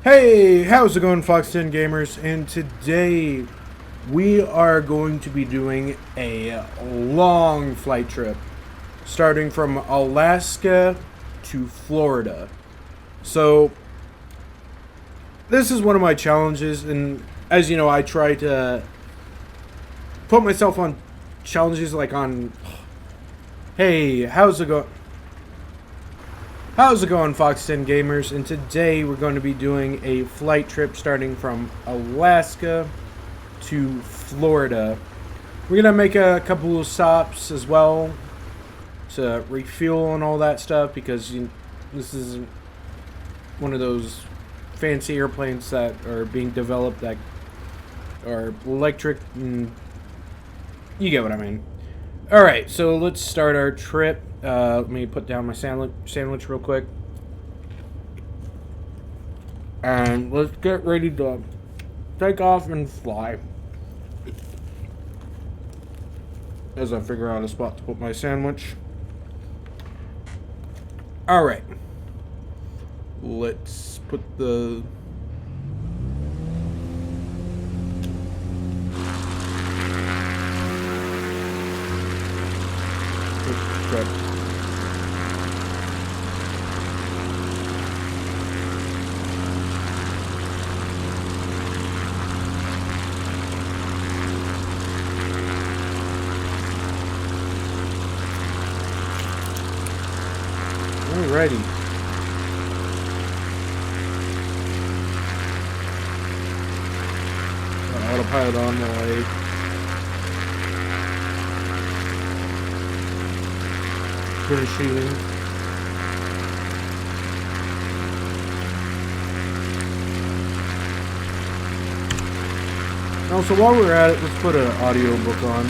Hey, how's it going, Fox 10 Gamers? And today we are going to be doing a long flight trip starting from Alaska to Florida. So, this is one of my challenges, and as you know, I try to put myself on challenges like on. Hey, how's it going? How's it going, Fox 10 Gamers? And today we're going to be doing a flight trip starting from Alaska to Florida. We're going to make a couple of stops as well to refuel and all that stuff because this is one of those fancy airplanes that are being developed that are electric, and you get what I mean. Alright, so let's start our trip. Let me put down my sandwich real quick. And let's get ready to take off and fly. As I figure out a spot to put my sandwich. Alright. Let's put the... Crap. Alrighty. Autopilot on while I finish shooting. Also, while we're at it, let's put an audiobook on.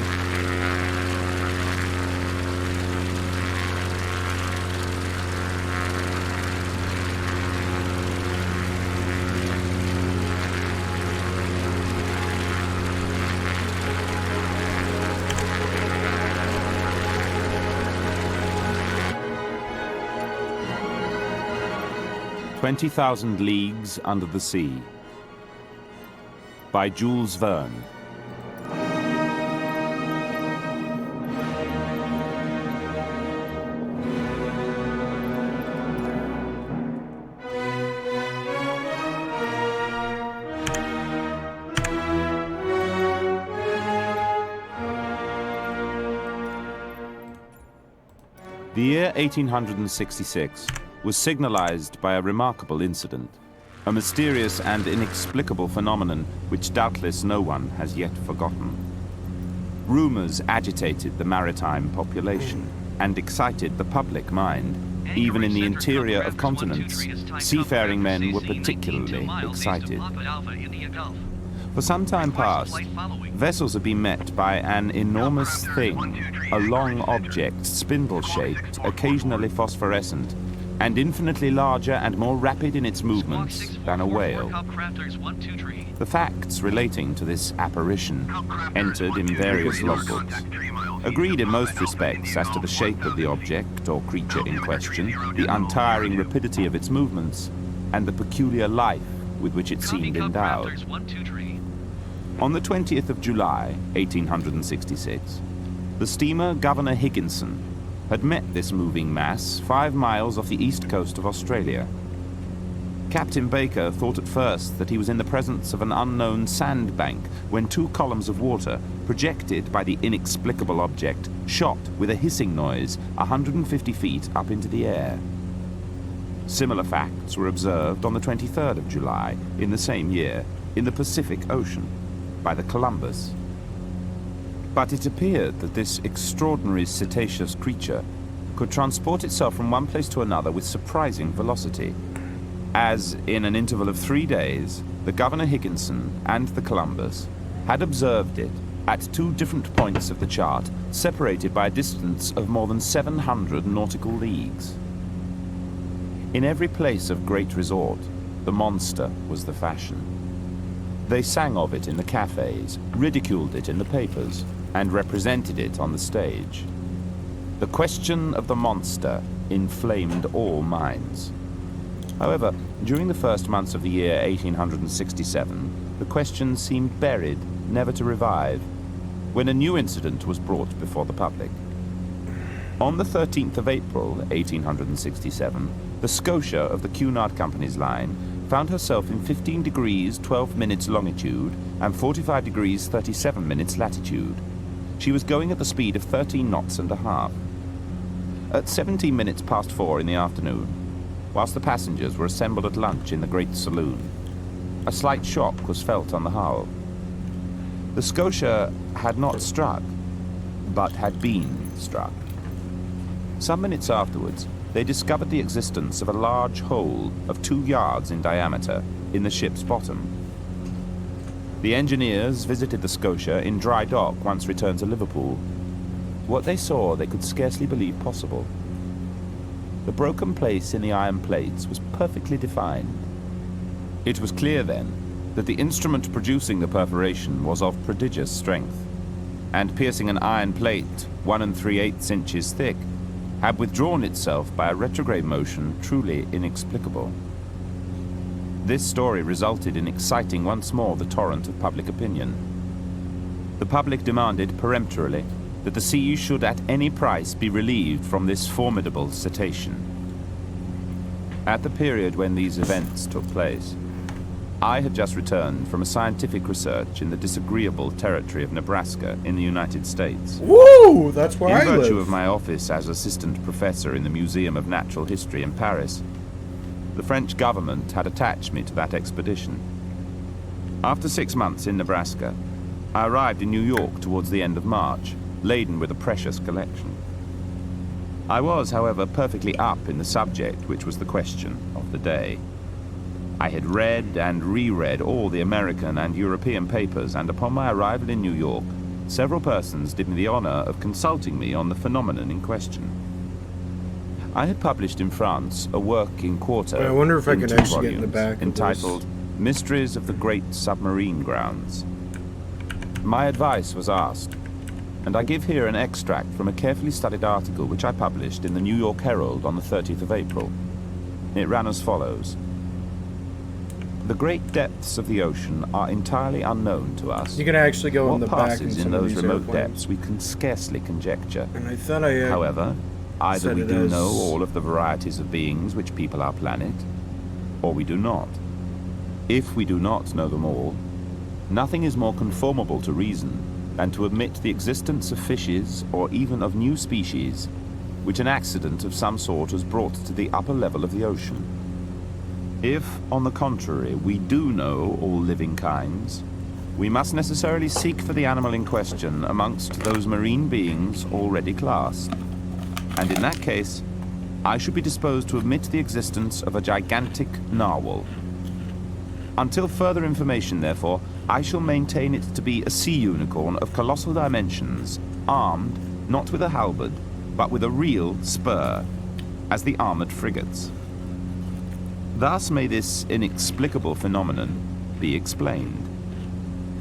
"20,000 Leagues Under the Sea" by Jules Verne. The year 1866 was signalized by a remarkable incident, a mysterious and inexplicable phenomenon which doubtless no one has yet forgotten. Rumors agitated the maritime population and excited the public mind. Even in the interior of continents, seafaring men were particularly excited. For some time past, vessels have been met by an enormous thing, a long object, spindle-shaped, occasionally phosphorescent, and infinitely larger and more rapid in its movements than a whale. The facts relating to this apparition, entered in various logbooks, agreed in most respects as to the shape of the object or creature in question, the untiring rapidity of its movements, and the peculiar life with which it seemed endowed. On the 20th of July, 1866, the steamer Governor Higginson had met this moving mass 5 miles off the east coast of Australia. Captain Baker thought at first that he was in the presence of an unknown sandbank when 2 columns of water, projected by the inexplicable object, shot with a hissing noise 150 feet up into the air. Similar facts were observed on the 23rd of July in the same year in the Pacific Ocean by the Columbus. But it appeared that this extraordinary cetaceous creature could transport itself from one place to another with surprising velocity, as in an interval of 3 days, the Governor Higginson and the Columbus had observed it at 2 different points of the chart, separated by a distance of more than 700 nautical leagues. In every place of great resort, the monster was the fashion. They sang of it in the cafes, ridiculed it in the papers, and represented it on the stage. The question of the monster inflamed all minds. However, during the first months of the year 1867, the question seemed buried, never to revive, when a new incident was brought before the public. On the 13th of April, 1867, the Scotia of the Cunard Company's line found herself in 15 degrees 12 minutes longitude and 45 degrees 37 minutes latitude. She was going at the speed of 13 knots and a half. At 17 minutes past 4 in the afternoon, whilst the passengers were assembled at lunch in the great saloon, a slight shock was felt on the hull. The Scotia had not struck, but had been struck. Some minutes afterwards, they discovered the existence of a large hole of 2 yards in diameter in the ship's bottom. The engineers visited the Scotia in dry dock once returned to Liverpool. What they saw they could scarcely believe possible. The broken place in the iron plates was perfectly defined. It was clear then that the instrument producing the perforation was of prodigious strength, and piercing an iron plate 1 3/8 inches thick, had withdrawn itself by a retrograde motion truly inexplicable. This story resulted in exciting once more the torrent of public opinion. The public demanded peremptorily that the sea should at any price be relieved from this formidable cetacean. At the period when these events took place, I had just returned from a scientific research in the disagreeable territory of Nebraska in the United States. Woo! That's where I live. In virtue of my office as assistant professor in the Museum of Natural History in Paris, the French government had attached me to that expedition. After 6 months in Nebraska, I arrived in New York towards the end of March, laden with a precious collection. I was, however, perfectly up in the subject which was the question of the day. I had read and reread all the American and European papers, and upon my arrival in New York, several persons did me the honor of consulting me on the phenomenon in question. I had published in France a work in quarto, I wonder if I in could 2 actually get in the volumes, back of entitled Mysteries of the Great Submarine Grounds. My advice was asked, and I give here an extract from a carefully studied article which I published in the New York Herald on the 30th of April. It ran as follows. The great depths of the ocean are entirely unknown to us. You can actually go in What the back in passes in some of those these remote airplanes. depths we can scarcely conjecture. And I thought I However, either said we it do as- know all of the varieties of beings which people our planet, or we do not. If we do not know them all, nothing is more conformable to reason than to admit the existence of fishes or even of new species which an accident of some sort has brought to the upper level of the ocean. If, on the contrary, we do know all living kinds, we must necessarily seek for the animal in question amongst those marine beings already classed. And in that case, I should be disposed to admit the existence of a gigantic narwhal. Until further information, therefore, I shall maintain it to be a sea unicorn of colossal dimensions, armed not with a halberd, but with a real spur, as the armored frigates. Thus may this inexplicable phenomenon be explained,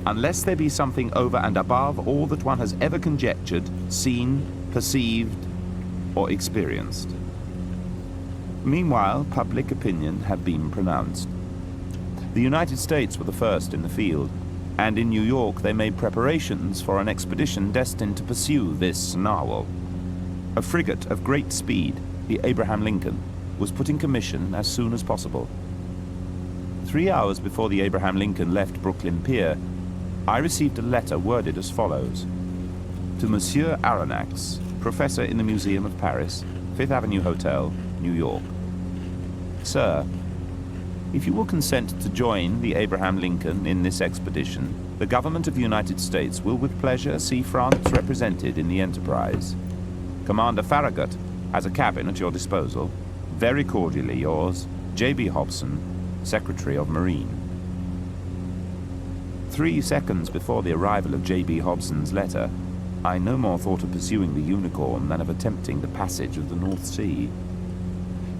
unless there be something over and above all that one has ever conjectured, seen, perceived, or experienced. Meanwhile, public opinion had been pronounced. The United States were the first in the field, and in New York they made preparations for an expedition destined to pursue this narwhal. A frigate of great speed, the Abraham Lincoln, was put in commission as soon as possible. 3 hours before the Abraham Lincoln left Brooklyn Pier, I received a letter worded as follows. To Monsieur Aronnax, professor in the Museum of Paris, Fifth Avenue Hotel, New York. Sir, if you will consent to join the Abraham Lincoln in this expedition, the government of the United States will with pleasure see France represented in the enterprise. Commander Farragut has a cabin at your disposal. Very cordially yours, J.B. Hobson, Secretary of Marine. 3 seconds before the arrival of J.B. Hobson's letter, I no more thought of pursuing the Unicorn than of attempting the passage of the North Sea.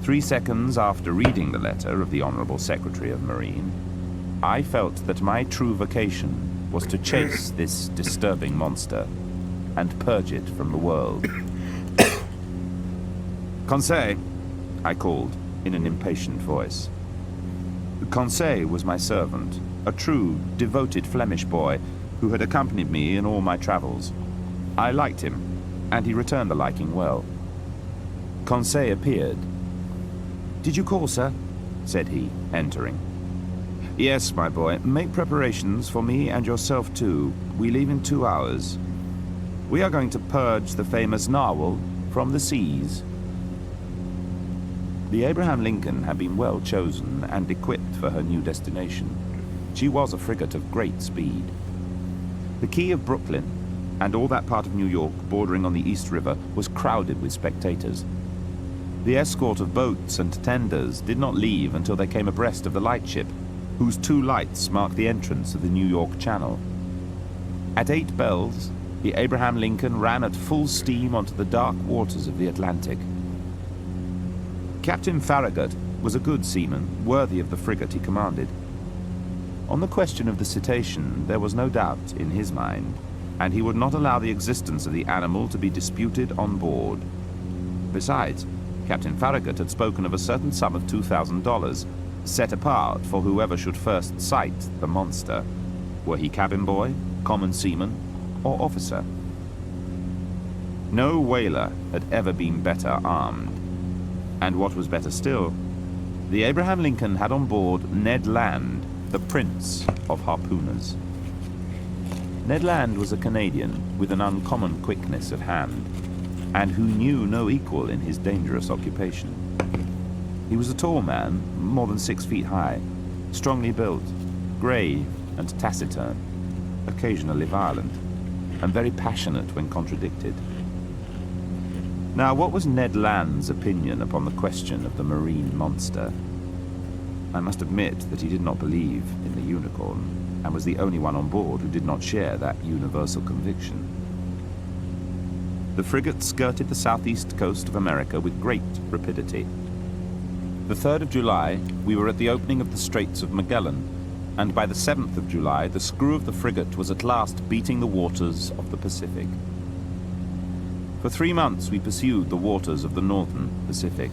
3 seconds after reading the letter of the Honorable Secretary of Marine, I felt that my true vocation was to chase this disturbing monster and purge it from the world. Conseil, I called, in an impatient voice. Conseil was my servant, a true, devoted Flemish boy who had accompanied me in all my travels. I liked him, and he returned the liking well. Conseil appeared. "Did you call, sir?" said he, entering. "Yes, my boy. Make preparations for me and yourself too. We leave in 2 hours. We are going to purge the famous narwhal from the seas." The Abraham Lincoln had been well chosen and equipped for her new destination. She was a frigate of great speed. The quay of Brooklyn, and all that part of New York bordering on the East River, was crowded with spectators. The escort of boats and tenders did not leave until they came abreast of the lightship, whose 2 lights marked the entrance of the New York Channel. At 8 bells, the Abraham Lincoln ran at full steam onto the dark waters of the Atlantic. Captain Farragut was a good seaman, worthy of the frigate he commanded. On the question of the cetacean, there was no doubt in his mind, and he would not allow the existence of the animal to be disputed on board. Besides, Captain Farragut had spoken of a certain sum of $2,000, set apart for whoever should first sight the monster, were he cabin boy, common seaman, or officer. No whaler had ever been better armed. And what was better still, the Abraham Lincoln had on board Ned Land, the prince of harpooners. Ned Land was a Canadian with an uncommon quickness of hand, and who knew no equal in his dangerous occupation. He was a tall man, more than 6 feet high, strongly built, grave and taciturn, occasionally violent, and very passionate when contradicted. Now, what was Ned Land's opinion upon the question of the marine monster? I must admit that he did not believe in the unicorn, and was the only one on board who did not share that universal conviction. The frigate skirted the southeast coast of America with great rapidity. The 3rd of July, we were at the opening of the Straits of Magellan, and by the 7th of July, the screw of the frigate was at last beating the waters of the Pacific. For 3 months we pursued the waters of the northern Pacific.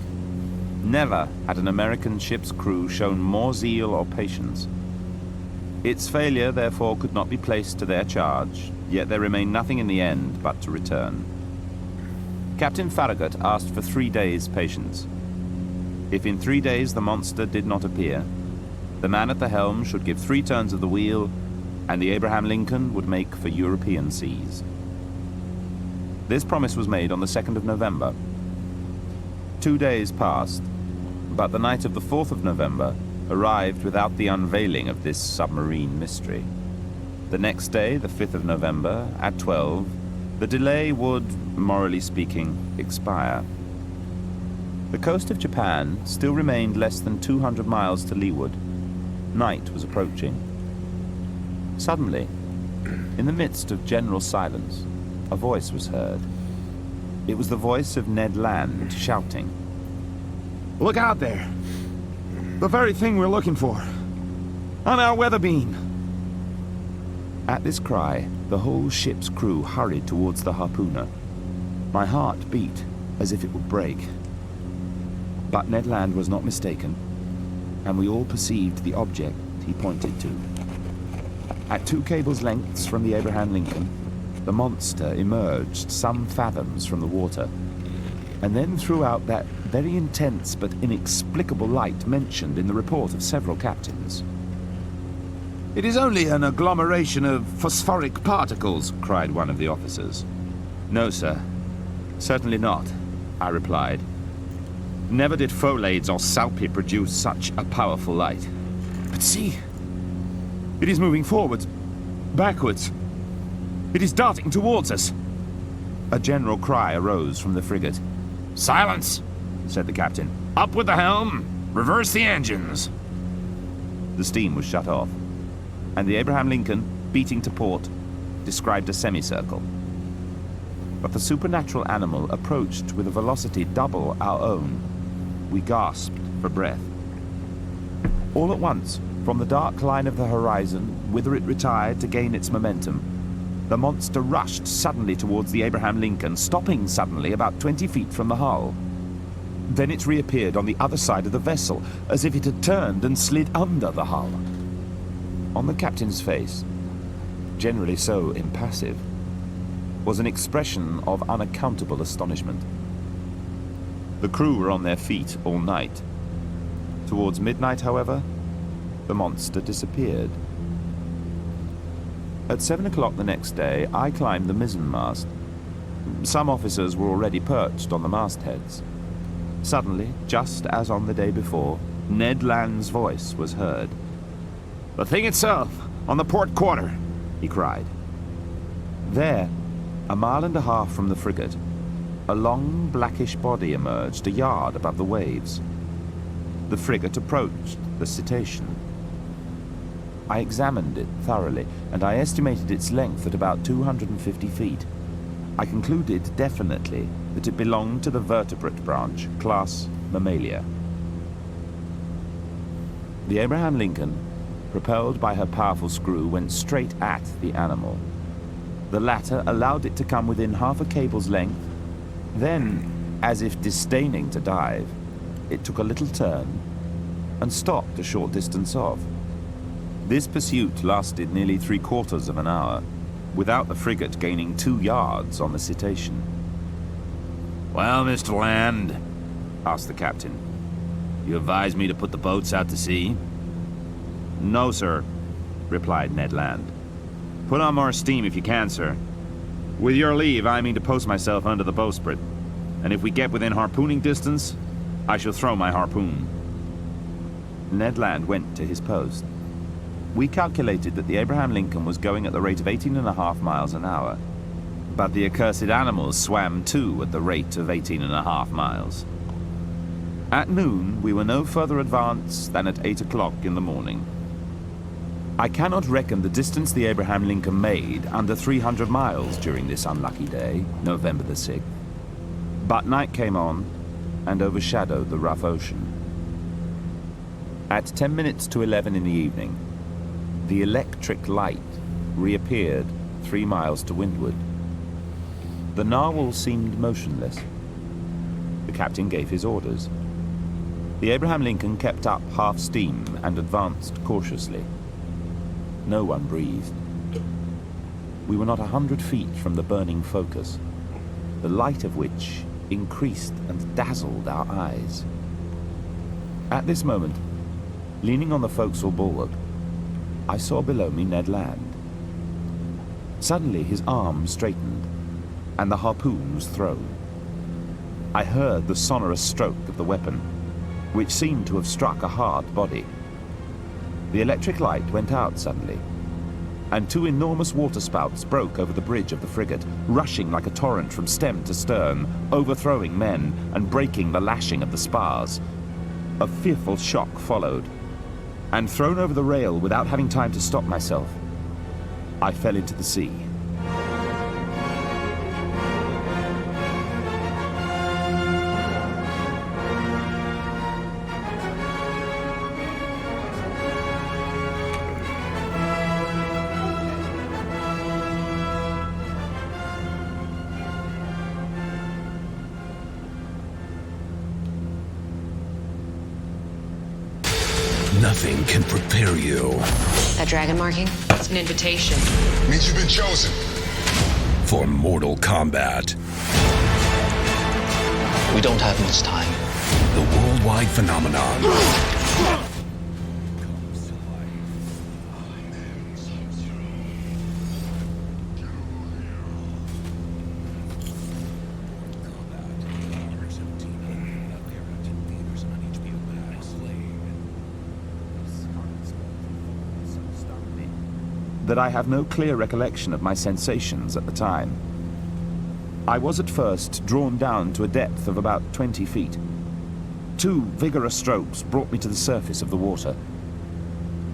Never had an American ship's crew shown more zeal or patience. Its failure, therefore, could not be placed to their charge, yet there remained nothing in the end but to return. Captain Farragut asked for 3 days' patience. If in 3 days the monster did not appear, the man at the helm should give 3 turns of the wheel, and the Abraham Lincoln would make for European seas. This promise was made on the 2nd of November. 2 days passed, but the night of the 4th of November arrived without the unveiling of this submarine mystery. The next day, the 5th of November, at 12, the delay would, morally speaking, expire. The coast of Japan still remained less than 200 miles to leeward. Night was approaching. Suddenly, in the midst of general silence, a voice was heard. It was the voice of Ned Land shouting, "Look out there! The very thing we're looking for! On our weather beam!" At this cry, the whole ship's crew hurried towards the harpooner. My heart beat as if it would break. But Ned Land was not mistaken, and we all perceived the object he pointed to. At 2 cables' lengths from the Abraham Lincoln, the monster emerged some fathoms from the water, and then threw out that very intense but inexplicable light mentioned in the report of several captains. "It is only an agglomeration of phosphoric particles," cried one of the officers. "No, sir. Certainly not," I replied. "Never did Folades or Salpe produce such a powerful light. But see! It is moving forwards, backwards. It is darting towards us." A general cry arose from the frigate. "Silence!" said the captain. "Up with the helm! Reverse the engines!" The steam was shut off, and the Abraham Lincoln, beating to port, described a semicircle. But the supernatural animal approached with a velocity double our own. We gasped for breath. All at once, from the dark line of the horizon, whither it retired to gain its momentum, the monster rushed suddenly towards the Abraham Lincoln, stopping suddenly about 20 feet from the hull. Then it reappeared on the other side of the vessel, as if it had turned and slid under the hull. On the captain's face, generally so impassive, was an expression of unaccountable astonishment. The crew were on their feet all night. Towards midnight, however, the monster disappeared. At 7 o'clock the next day, I climbed the mizzenmast. Some officers were already perched on the mastheads. Suddenly, just as on the day before, Ned Land's voice was heard. "The thing itself, on the port quarter!" he cried. There, a mile and a half from the frigate, a long blackish body emerged a yard above the waves. The frigate approached the cetacean. I examined it thoroughly, and I estimated its length at about 250 feet. I concluded definitely that it belonged to the vertebrate branch, class Mammalia. The Abraham Lincoln, propelled by her powerful screw, went straight at the animal. The latter allowed it to come within half a cable's length. Then, as if disdaining to dive, it took a little turn and stopped a short distance off. This pursuit lasted nearly 3/4 of an hour, without the frigate gaining 2 yards on the cetacean. "Well, Mr. Land," asked the captain, "you advise me to put the boats out to sea?" "No, sir," replied Ned Land. "Put on more steam if you can, sir. With your leave, I mean to post myself under the bowsprit, and if we get within harpooning distance, I shall throw my harpoon." Ned Land went to his post. We calculated that the Abraham Lincoln was going at the rate of 18.5 miles an hour, but the accursed animals swam too at the rate of 18.5 miles. At noon, we were no further advanced than at 8 o'clock in the morning. I cannot reckon the distance the Abraham Lincoln made under 300 miles during this unlucky day, November the 6th. But night came on and overshadowed the rough ocean. At 10 minutes to 11 in the evening, the electric light reappeared 3 miles to windward. The narwhal seemed motionless. The captain gave his orders. The Abraham Lincoln kept up half steam and advanced cautiously. No one breathed. We were not 100 feet from the burning focus, the light of which increased and dazzled our eyes. At this moment, leaning on the forecastle bulwark, I saw below me Ned Land. Suddenly his arm straightened, and the harpoon was thrown. I heard the sonorous stroke of the weapon, which seemed to have struck a hard body. The electric light went out suddenly, and 2 enormous waterspouts broke over the bridge of the frigate, rushing like a torrent from stem to stern, overthrowing men and breaking the lashing of the spars. A fearful shock followed, and thrown over the rail without having time to stop myself, I fell into the sea. Nothing can prepare you That dragon marking? It's an invitation. Means you've been chosen. for Mortal Kombat, We don't have much time. the worldwide phenomenon. That I have no clear recollection of my sensations at the time. I was at first drawn down to a depth of about 20 feet. 2 vigorous strokes brought me to the surface of the water.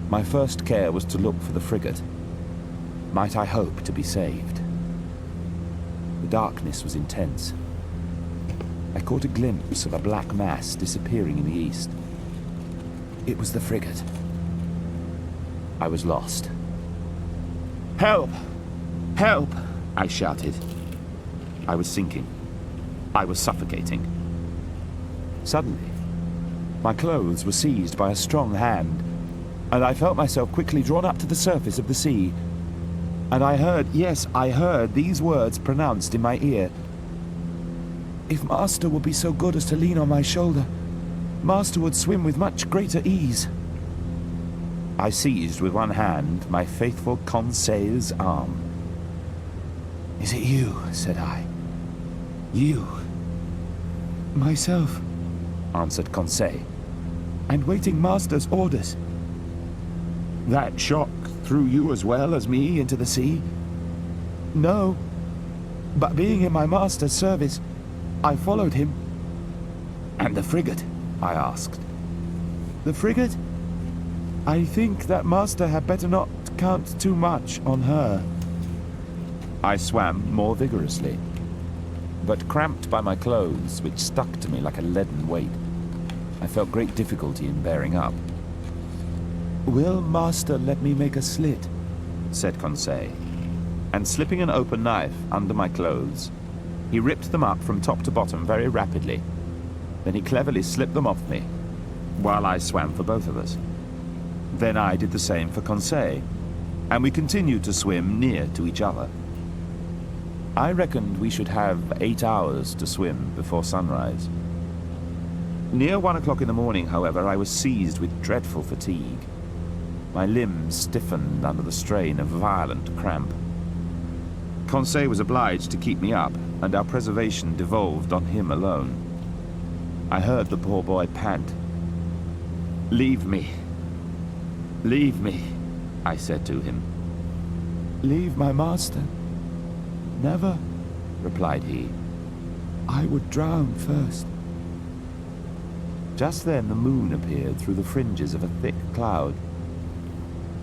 My first care was to look for the frigate. Might I hope to be saved? The darkness was intense. I caught a glimpse of a black mass disappearing in the east. It was the frigate. I was lost. "Help! Help!" I shouted. I was sinking. I was suffocating. Suddenly, my clothes were seized by a strong hand, and I felt myself quickly drawn up to the surface of the sea. And I heard, yes, I heard these words pronounced in my ear. "If Master would be so good as to lean on my shoulder, Master would swim with much greater ease." I seized with one hand my faithful Conseil's arm. "Is it you?" said I. "You?" "Myself," answered Conseil, "and waiting Master's orders." "That shock threw you as well as me into the sea?" "No, but being in my Master's service, I followed him." "And the frigate?" I asked. "The frigate? I think that Master had better not count too much on her." I swam more vigorously, but cramped by my clothes, which stuck to me like a leaden weight, I felt great difficulty in bearing up. "Will Master let me make a slit?" said Conseil, and slipping an open knife under my clothes, he ripped them up from top to bottom very rapidly. Then he cleverly slipped them off me, while I swam for both of us. Then I did the same for Conseil, and we continued to swim near to each other. I reckoned we should have 8 hours to swim before sunrise. Near 1 o'clock in the morning, however, I was seized with dreadful fatigue. My limbs stiffened under the strain of violent cramp. Conseil was obliged to keep me up, and our preservation devolved on him alone. I heard the poor boy pant. "Leave me. Leave me," I said to him. "Leave my master? Never," replied he. "I would drown first." Just then the moon appeared through the fringes of a thick cloud.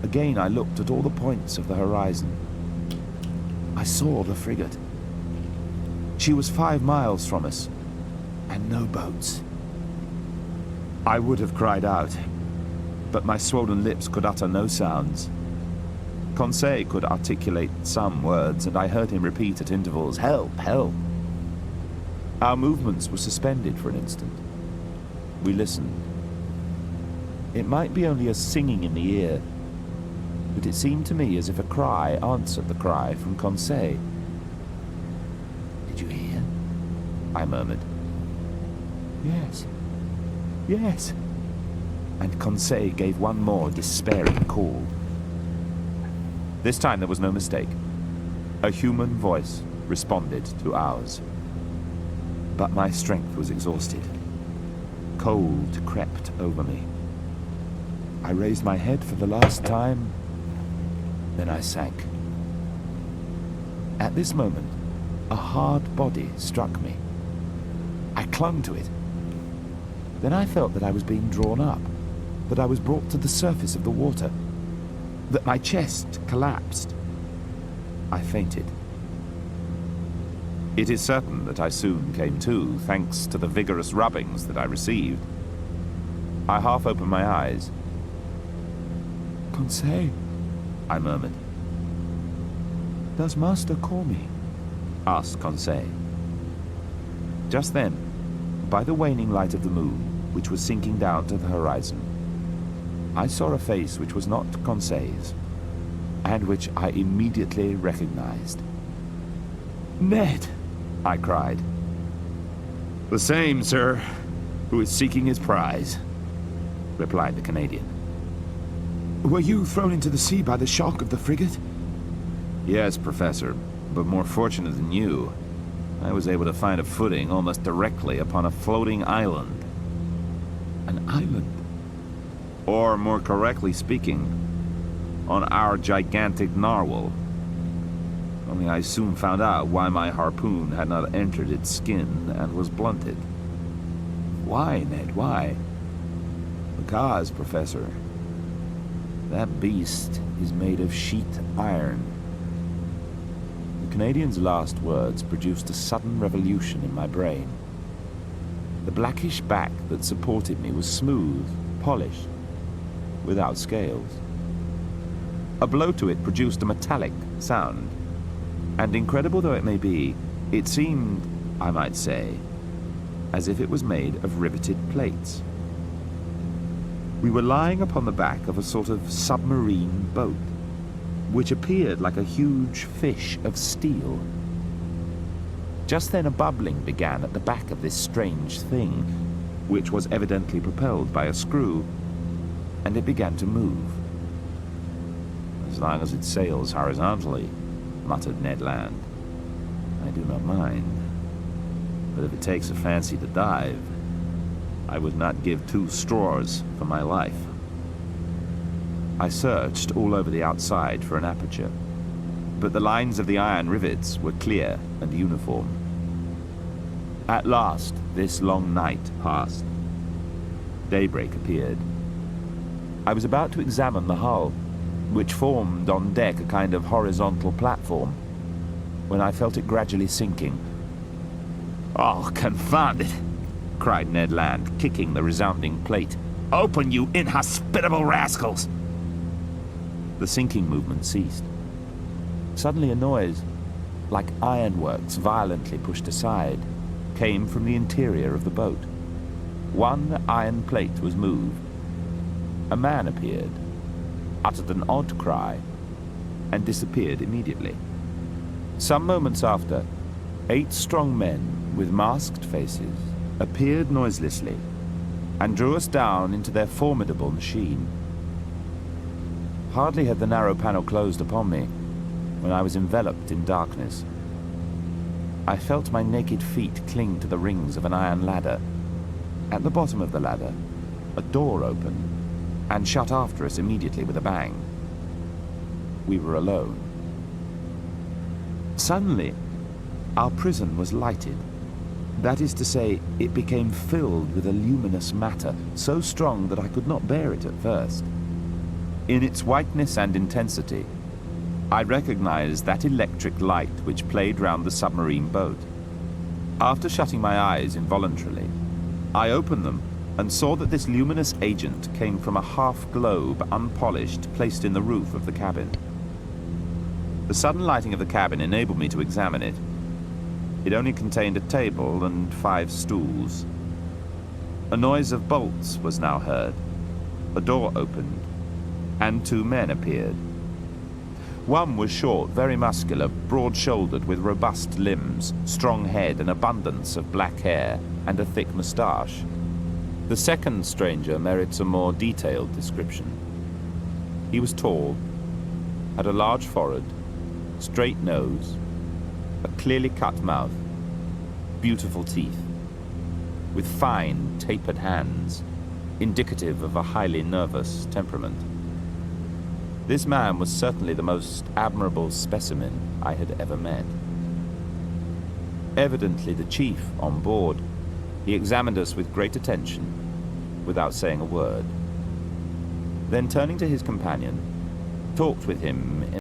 Again I looked at all the points of the horizon. I saw the frigate. She was 5 miles from us, and no boats. I would have cried out, but my swollen lips could utter no sounds. Conseil could articulate some words, and I heard him repeat at intervals, "Help, help." Our movements were suspended for an instant. We listened. It might be only a singing in the ear, but it seemed to me as if a cry answered the cry from Conseil. "Did you hear?" I murmured. "Yes, yes." And Conseil gave one more despairing call. This time there was no mistake. A human voice responded to ours. But my strength was exhausted. Cold crept over me. I raised my head for the last time, then I sank. At this moment, a hard body struck me. I clung to it. Then I felt that I was being drawn up, that I was brought to the surface of the water, that my chest collapsed. I fainted. It is certain that I soon came to, thanks to the vigorous rubbings that I received. I half opened my eyes. "Conseil," I murmured. "Does Master call me?" asked Conseil. Just then, by the waning light of the moon, which was sinking down to the horizon, I saw a face which was not Conseil's, and which I immediately recognized. "Ned!" I cried. "The same, sir, who is seeking his prize," replied the Canadian. "Were you thrown into the sea by the shock of the frigate?" "Yes, Professor, but more fortunate than you. I was able to find a footing almost directly upon a floating island." "An island?" "Or, more correctly speaking, on our gigantic narwhal. Only I soon found out why my harpoon had not entered its skin and was blunted." "Why, Ned, why?" "Because, Professor, that beast is made of sheet iron." The Canadian's last words produced a sudden revolution in my brain. The blackish back that supported me was smooth, polished, without scales. A blow to it produced a metallic sound, and incredible though it may be, it seemed, I might say, as if it was made of riveted plates. We were lying upon the back of a sort of submarine boat, which appeared like a huge fish of steel. Just then a bubbling began at the back of this strange thing, which was evidently propelled by a screw, and it began to move. "As long as it sails horizontally," muttered Ned Land, "I do not mind. But if it takes a fancy to dive, I would not give 2 straws for my life." I searched all over the outside for an aperture, but the lines of the iron rivets were clear and uniform. At last, this long night passed. Daybreak appeared. I was about to examine the hull, which formed on deck a kind of horizontal platform, when I felt it gradually sinking. "Oh, confound it!" cried Ned Land, kicking the resounding plate. "Open, you inhospitable rascals!" The sinking movement ceased. Suddenly a noise, like ironworks violently pushed aside, came from the interior of the boat. One iron plate was moved. A man appeared, uttered an odd cry, and disappeared immediately. Some moments after, 8 strong men with masked faces appeared noiselessly and drew us down into their formidable machine. Hardly had the narrow panel closed upon me when I was enveloped in darkness. I felt my naked feet cling to the rings of an iron ladder. At the bottom of the ladder, a door opened and shut after us immediately with a bang. We were alone. Suddenly, our prison was lighted. That is to say, it became filled with a luminous matter, so strong that I could not bear it at first. In its whiteness and intensity, I recognized that electric light which played round the submarine boat. After shutting my eyes involuntarily, I opened them and saw that this luminous agent came from a half-globe, unpolished, placed in the roof of the cabin. The sudden lighting of the cabin enabled me to examine it. It only contained a table and 5 stools. A noise of bolts was now heard. A door opened, and 2 men appeared. One was short, very muscular, broad-shouldered, with robust limbs, strong head, an abundance of black hair, and a thick moustache. The second stranger merits a more detailed description. He was tall, had a large forehead, straight nose, a clearly cut mouth, beautiful teeth, with fine, tapered hands, indicative of a highly nervous temperament. This man was certainly the most admirable specimen I had ever met. Evidently the chief on board, he examined us with great attention, without saying a word. Then turning to his companion, talked with him in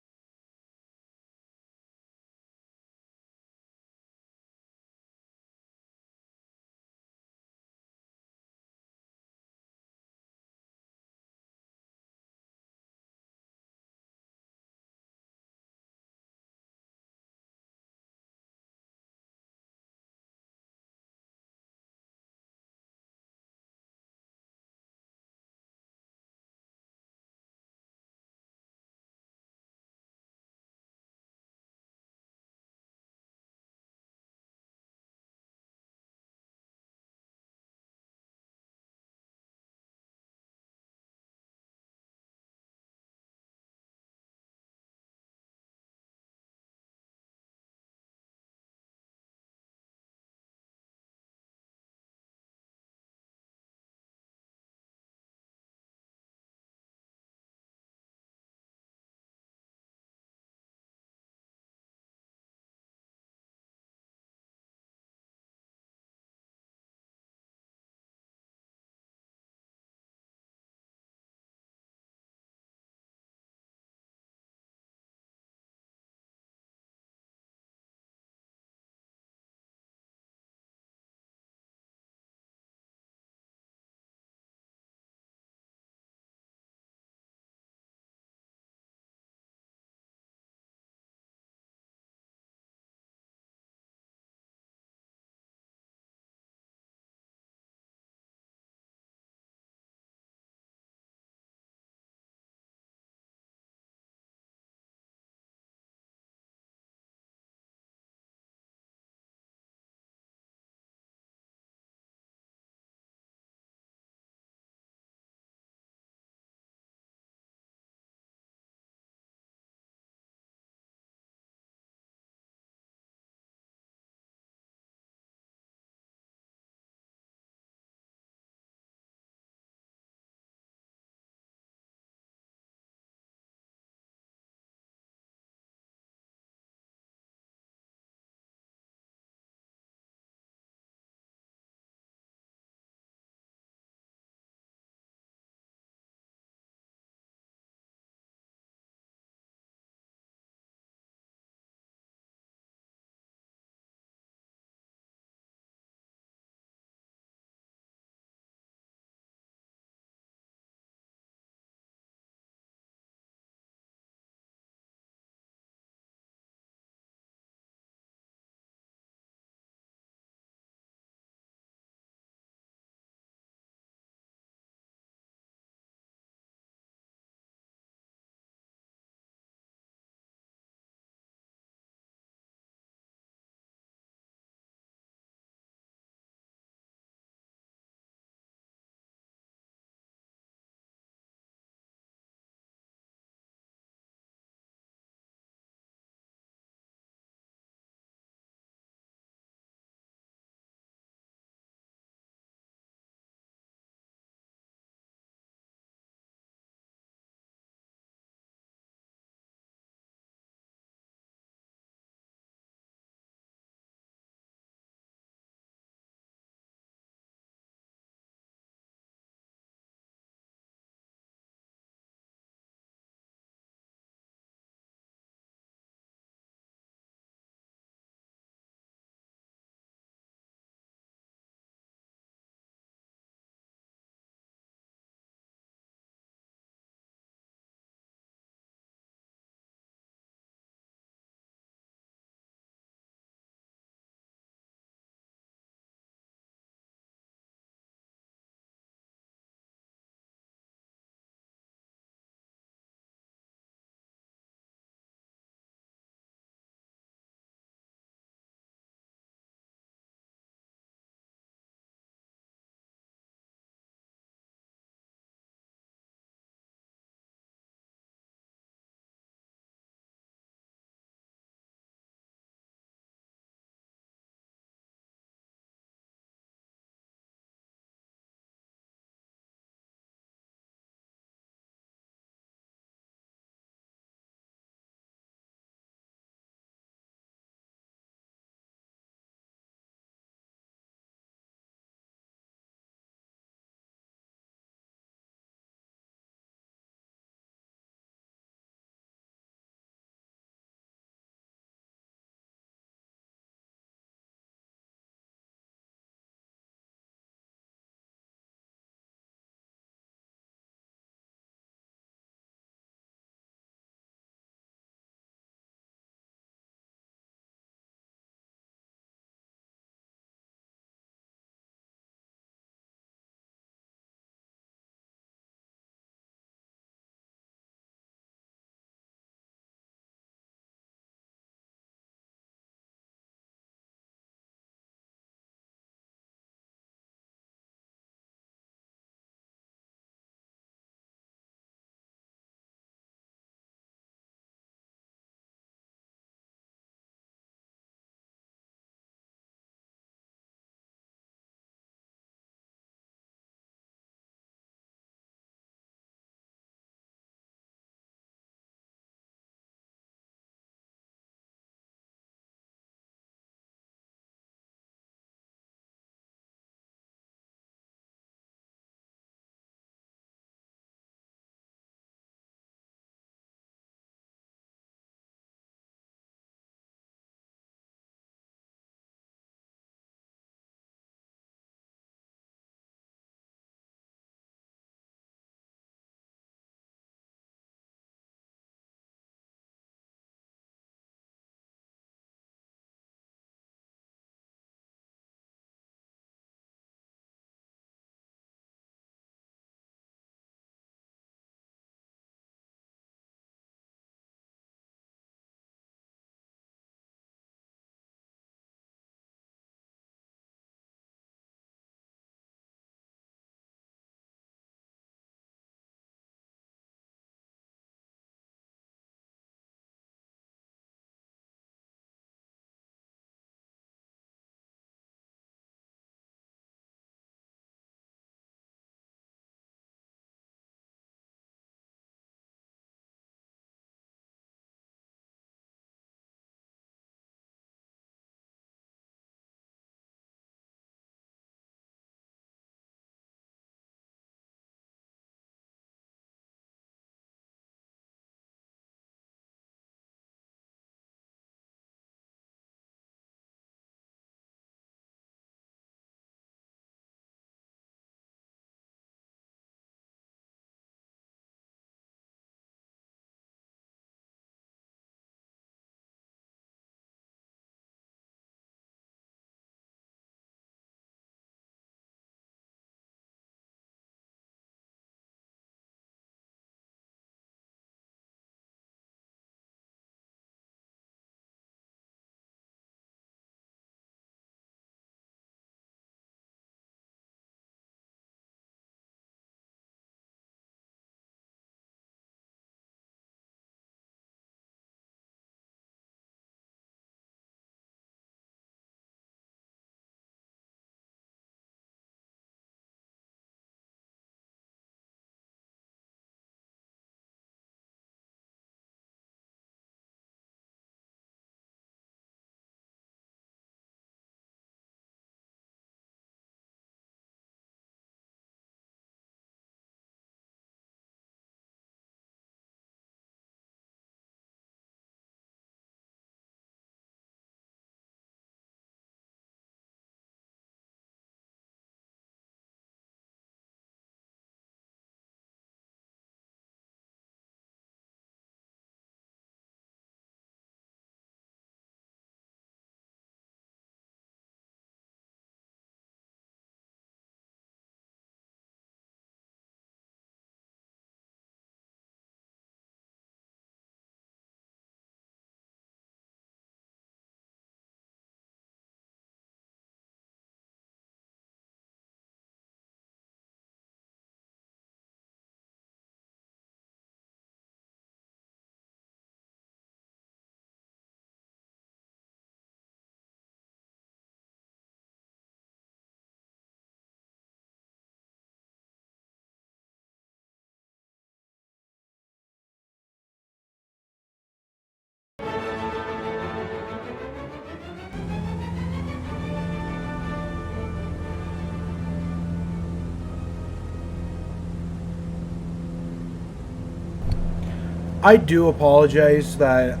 I do apologize that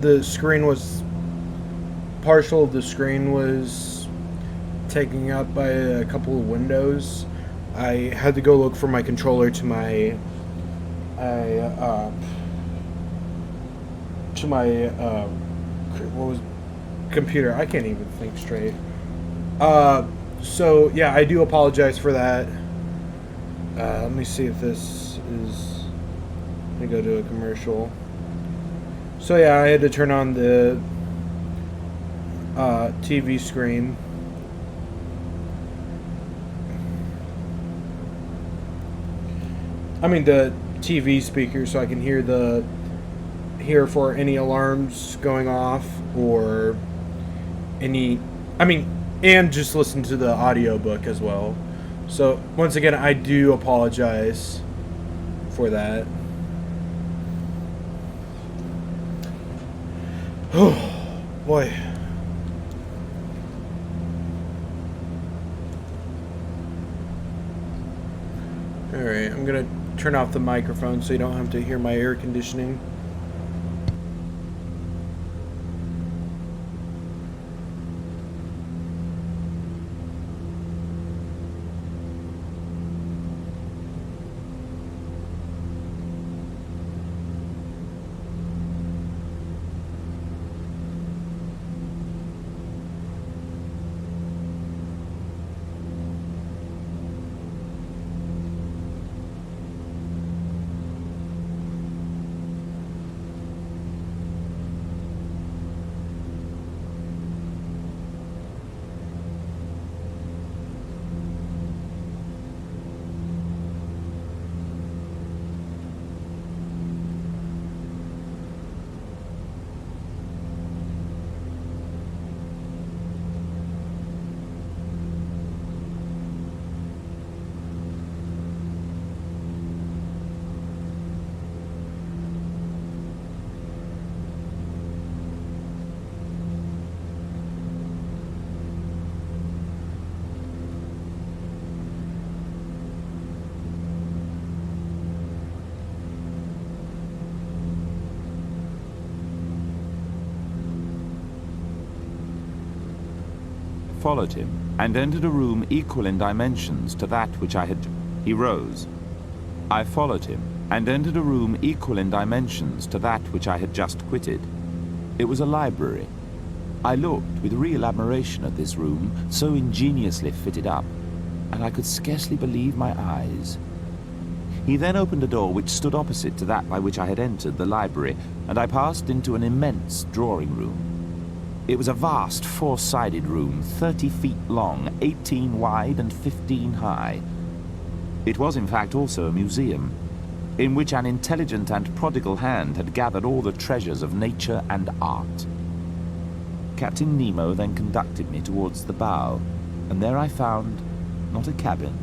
the screen was partial of the screen was taken up by a couple of windows. I had to go look for my controller to my what was computer. I can't even think straight. So yeah, I do apologize for that. Let me see if this is. Let me go to a commercial. So yeah, I had to turn on the TV screen. I mean the TV speaker, so I can hear for any alarms going off or any. I mean, and just listen to the audiobook as well. So once again, I do apologize for that. Oh boy. Alright, I'm gonna turn off the microphone so you don't have to hear my air conditioning. Followed him and entered a room equal in dimensions to that which I had. He rose. I followed him and entered a room equal in dimensions to that which I had just quitted. It was a library. I looked with real admiration at this room, so ingeniously fitted up, and I could scarcely believe my eyes. He then opened a door which stood opposite to that by which I had entered the library, and I passed into an immense drawing room. It was a vast four-sided room, 30 feet long, 18 wide and 15 high. It was in fact also a museum, in which an intelligent and prodigal hand had gathered all the treasures of nature and art. Captain Nemo then conducted me towards the bow, and there I found, not a cabin,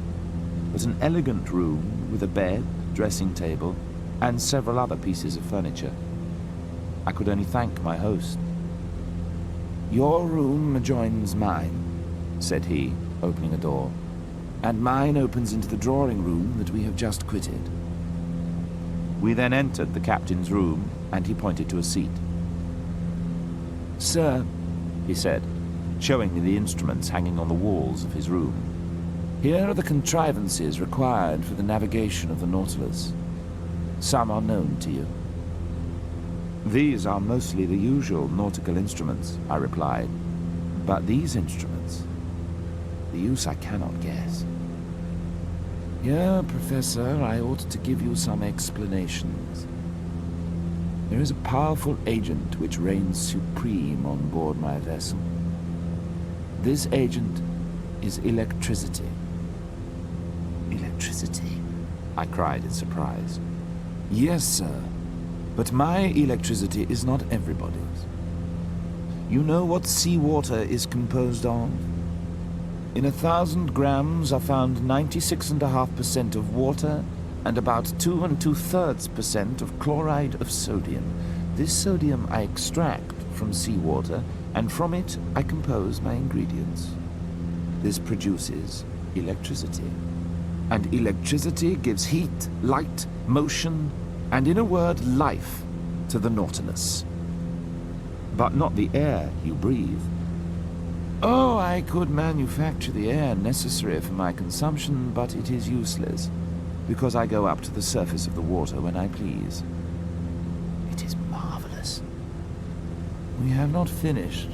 but an elegant room with a bed, dressing table, and several other pieces of furniture. I could only thank my host. "Your room adjoins mine," said he, opening a door, "and mine opens into the drawing room that we have just quitted." We then entered the captain's room, and he pointed to a seat. "Sir," he said, showing me the instruments hanging on the walls of his room, "here are the contrivances required for the navigation of the Nautilus. Some are known to you." "These are mostly the usual nautical instruments," I replied. "But these instruments, the use I cannot guess." "Here, Professor, I ought to give you some explanations. There is a powerful agent which reigns supreme on board my vessel. This agent is electricity." "Electricity?" I cried in surprise. "Yes, sir. But my electricity is not everybody's. You know what seawater is composed of? In 1,000 grams are found 96.5% of water and about 2 2/3% of chloride of sodium. This sodium I extract from seawater, and from it I compose my ingredients. This produces electricity. And electricity gives heat, light, motion, and in a word, life to the Nautilus. But not the air you breathe. Oh, I could manufacture the air necessary for my consumption, but it is useless, because I go up to the surface of the water when I please. It is marvelous. We have not finished,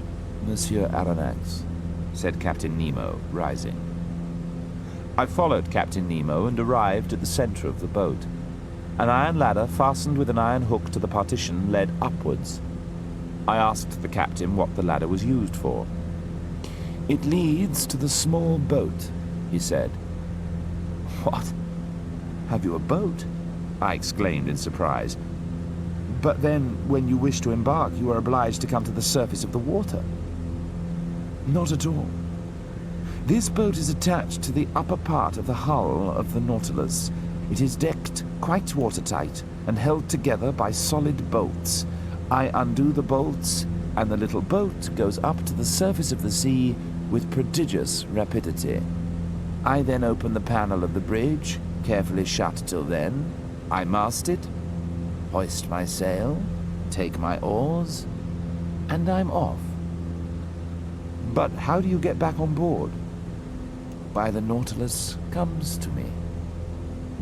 Monsieur Aronnax, said Captain Nemo, rising. I followed Captain Nemo and arrived at the center of the boat. An iron ladder fastened with an iron hook to the partition led upwards. I asked the captain what the ladder was used for. It leads to the small boat, he said. What? Have you a boat? I exclaimed in surprise. But then, when you wish to embark, you are obliged to come to the surface of the water. Not at all. This boat is attached to the upper part of the hull of the Nautilus. It is decked quite watertight and held together by solid bolts. I undo the bolts, and the little boat goes up to the surface of the sea with prodigious rapidity. I then open the panel of the bridge, carefully shut till then. I mast it, hoist my sail, take my oars, and I'm off. But how do you get back on board? Why, the Nautilus comes to me.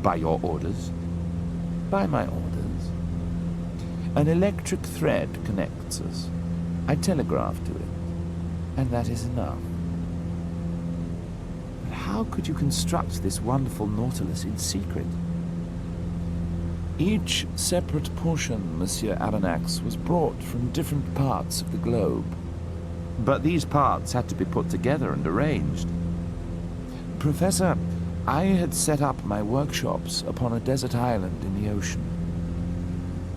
By your orders? By my orders. An electric thread connects us. I telegraph to it, and that is enough. But how could you construct this wonderful Nautilus in secret? Each separate portion, Monsieur Aronnax, was brought from different parts of the globe. But these parts had to be put together and arranged. Professor, I had set up my workshops upon a desert island in the ocean.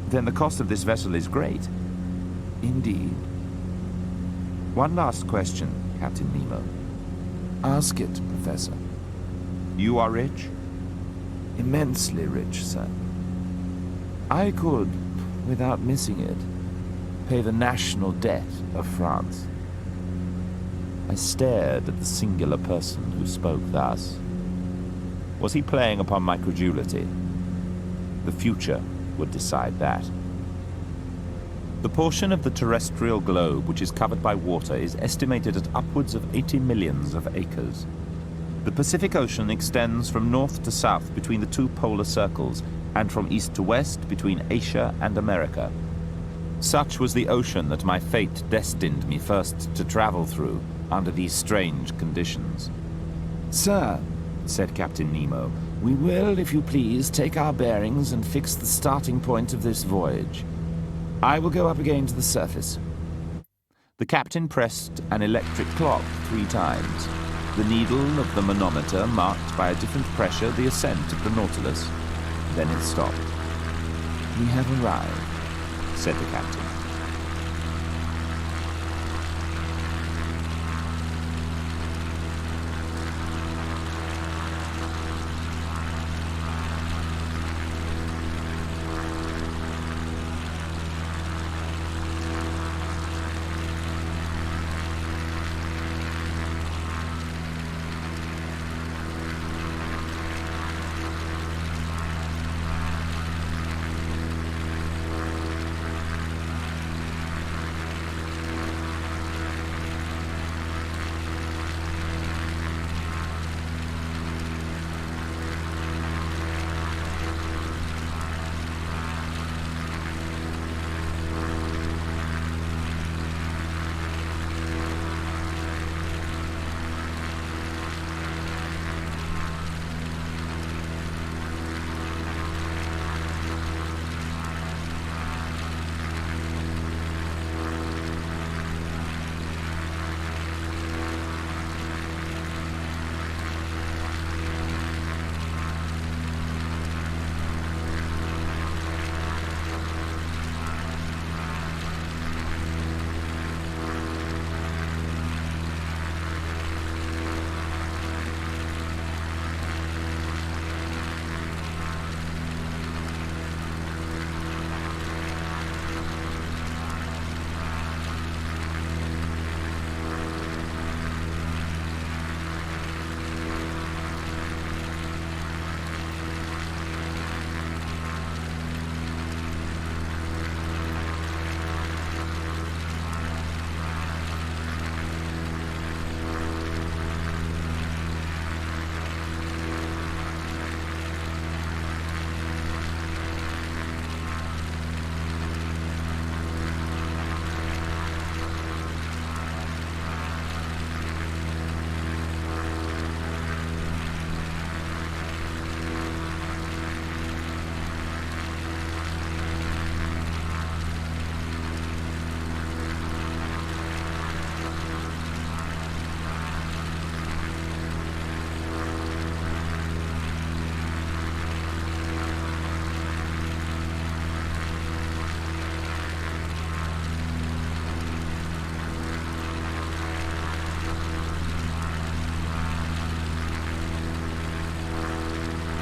Then the cost of this vessel is great. Indeed. One last question, Captain Nemo. Ask it, Professor. You are rich? Immensely rich, sir. I could, without missing it, pay the national debt of France. I stared at the singular person who spoke thus. Was he playing upon my credulity? The future would decide that. The portion of the terrestrial globe which is covered by water is estimated at upwards of 80 millions of acres. The Pacific Ocean extends from north to south between the two polar circles, and from east to west between Asia and America. Such was the ocean that my fate destined me first to travel through under these strange conditions. Sir, said Captain Nemo, we will, if you please, take our bearings and fix the starting point of this voyage. I will go up again to the surface. The captain pressed an electric clock 3 times. The needle of the manometer marked by a different pressure the ascent of the Nautilus. Then it stopped. We have arrived, said the captain.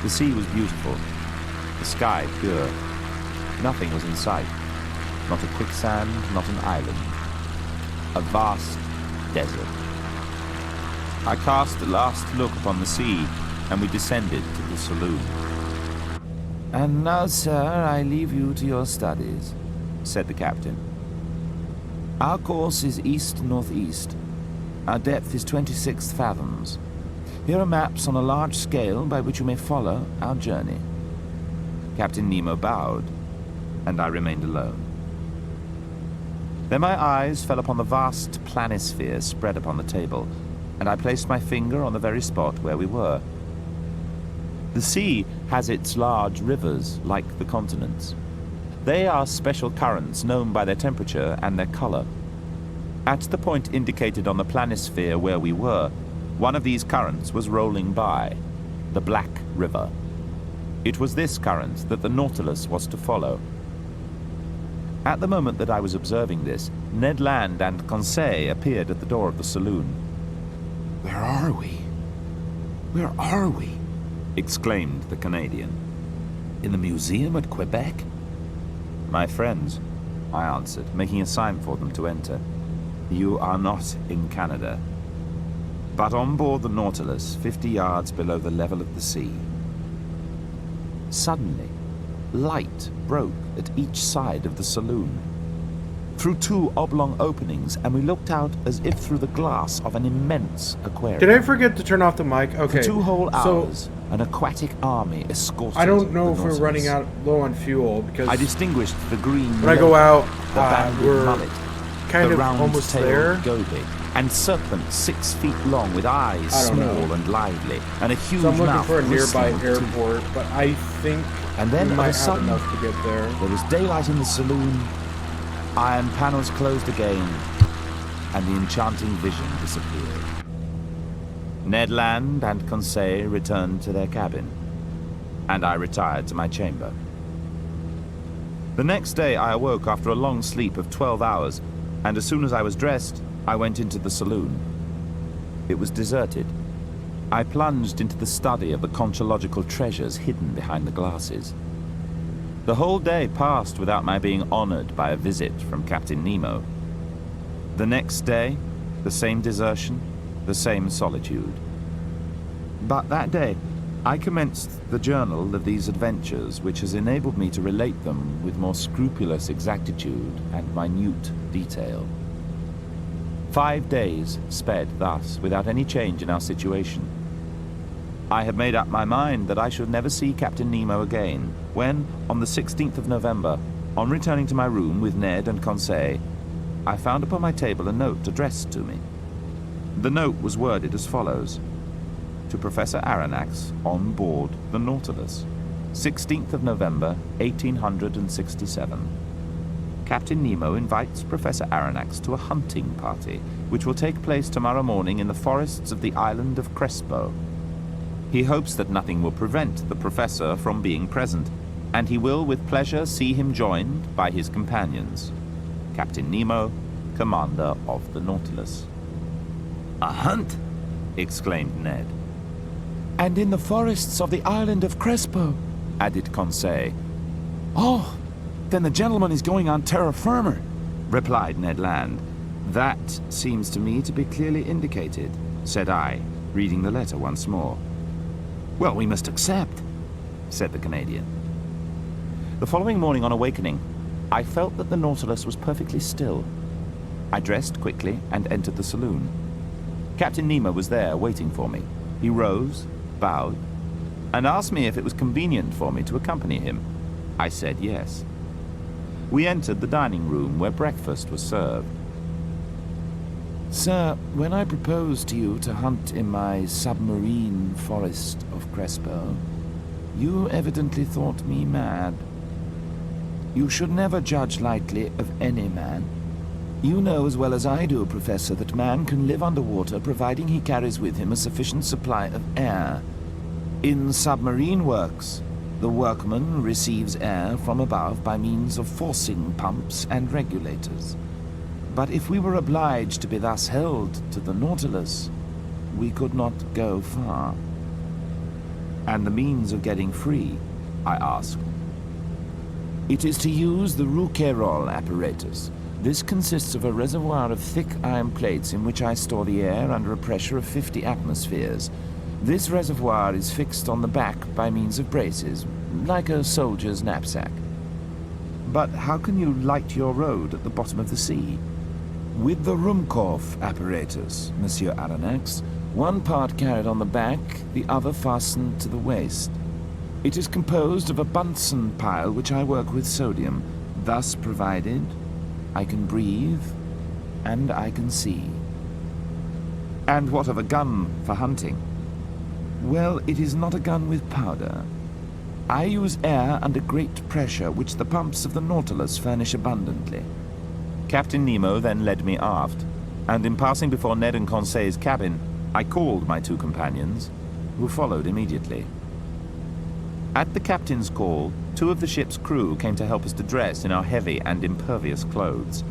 The sea was beautiful, the sky pure. Nothing was in sight. Not a quicksand, not an island. A vast desert. I cast a last look upon the sea, and we descended to the saloon. "And now, sir, I leave you to your studies," said the captain. "Our course is east-northeast. Our depth is 26 fathoms. Here are maps on a large scale by which you may follow our journey." Captain Nemo bowed, and I remained alone. Then my eyes fell upon the vast planisphere spread upon the table, and I placed my finger on the very spot where we were. The sea has its large rivers, like the continents. They are special currents known by their temperature and their color. At the point indicated on the planisphere where we were, one of these currents was rolling by, the Black River. It was this current that the Nautilus was to follow. At the moment that I was observing this, Ned Land and Conseil appeared at the door of the saloon. "Where are we? Where are we?" exclaimed the Canadian. "In the museum at Quebec?" "My friends," I answered, making a sign for them to enter, "you are not in Canada, but on board the Nautilus, 50 yards below the level of the sea." Suddenly, light broke at each side of the saloon, through two oblong openings, and we looked out as if through the glass of an immense aquarium. Did I forget to turn off the mic? Okay. For 2 whole So, hours, an aquatic army escorted I don't know the if we're Nautilus. running out low on fuel because I distinguished the green when I go out, the banded we're mullet, kind the of round almost tailed there. goby, and serpents 6 feet long with eyes I don't small know. and lively, and a huge So I'm looking mouth for a nearby glistening with teeth. airport, but I think And then we of might a have sudden, enough to get there. there was daylight in the saloon, iron panels closed again, and the enchanting vision disappeared. Ned Land and Conseil returned to their cabin, and I retired to my chamber. The next day I awoke after a long sleep of 12 hours, and as soon as I was dressed, I went into the saloon. It was deserted. I plunged into the study of the conchological treasures hidden behind the glasses. The whole day passed without my being honored by a visit from Captain Nemo. The next day, the same desertion, the same solitude. But that day, I commenced the journal of these adventures, which has enabled me to relate them with more scrupulous exactitude and minute detail. 5 days sped thus, without any change in our situation. I had made up my mind that I should never see Captain Nemo again, when, on the 16th of November, on returning to my room with Ned and Conseil, I found upon my table a note addressed to me. The note was worded as follows: to Professor Aronnax, on board the Nautilus, 16th of November, 1867. Captain Nemo invites Professor Aronnax to a hunting party, which will take place tomorrow morning in the forests of the island of Crespo. He hopes that nothing will prevent the professor from being present, and he will with pleasure see him joined by his companions. Captain Nemo, commander of the Nautilus. "A hunt?" exclaimed Ned. "And in the forests of the island of Crespo," added Conseil. "Oh, then the gentleman is going on terra firma," replied Ned Land. "That seems to me to be clearly indicated," said I, reading the letter once more. "Well, we must accept," said the Canadian. The following morning on awakening, I felt that the Nautilus was perfectly still. I dressed quickly and entered the saloon. Captain Nemo was there waiting for me. He rose, bowed, and asked me if it was convenient for me to accompany him. I said yes. We entered the dining room where breakfast was served. "Sir, when I proposed to you to hunt in my submarine forest of Crespo, you evidently thought me mad. You should never judge lightly of any man. You know as well as I do, Professor, that man can live underwater providing he carries with him a sufficient supply of air. In submarine works, the workman receives air from above by means of forcing pumps and regulators. But if we were obliged to be thus held to the Nautilus, we could not go far." "And the means of getting free?" I asked. "It is to use the Rouquayrol apparatus. This consists of a reservoir of thick iron plates in which I store the air under a pressure of 50 atmospheres. This reservoir is fixed on the back by means of braces, like a soldier's knapsack." "But how can you light your road at the bottom of the sea?" "With the Ruhmkorff apparatus, Monsieur Aronnax. One part carried on the back, the other fastened to the waist. It is composed of a Bunsen pile which I work with sodium. Thus provided, I can breathe and I can see." "And what of a gun for hunting?" "Well, it is not a gun with powder. I use air under great pressure, which the pumps of the Nautilus furnish abundantly." Captain Nemo then led me aft, and in passing before Ned and Conseil's cabin, I called my two companions, who followed immediately. At the captain's call, two of the ship's crew came to help us to dress in our heavy and impervious clothes.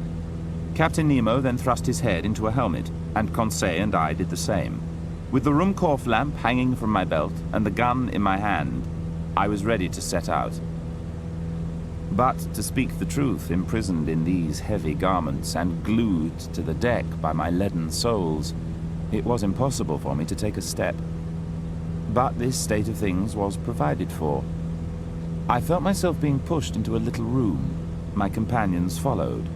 Captain Nemo then thrust his head into a helmet, and Conseil and I did the same. With the Ruhmkorff lamp hanging from my belt and the gun in my hand, I was ready to set out. But, to speak the truth, imprisoned in these heavy garments and glued to the deck by my leaden soles, it was impossible for me to take a step. But this state of things was provided for. I felt myself being pushed into a little room. My companions followed.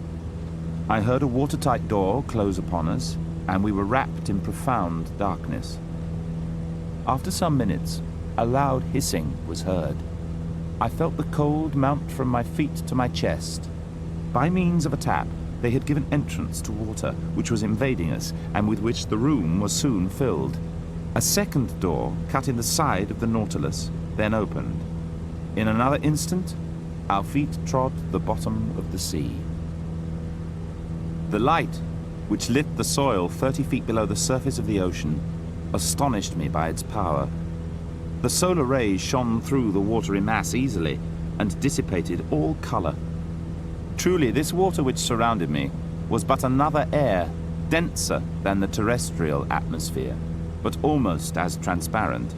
I heard a watertight door close upon us, and we were wrapped in profound darkness. After some minutes, a loud hissing was heard. I felt the cold mount from my feet to my chest. By means of a tap, they had given entrance to water, which was invading us, and with which the room was soon filled. A second door, cut in the side of the Nautilus, then opened. In another instant, our feet trod the bottom of the sea. The light, which lit the soil 30 feet below the surface of the ocean, astonished me by its power. The solar rays shone through the watery mass easily and dissipated all color. Truly, this water which surrounded me was but another air, denser than the terrestrial atmosphere, but almost as transparent.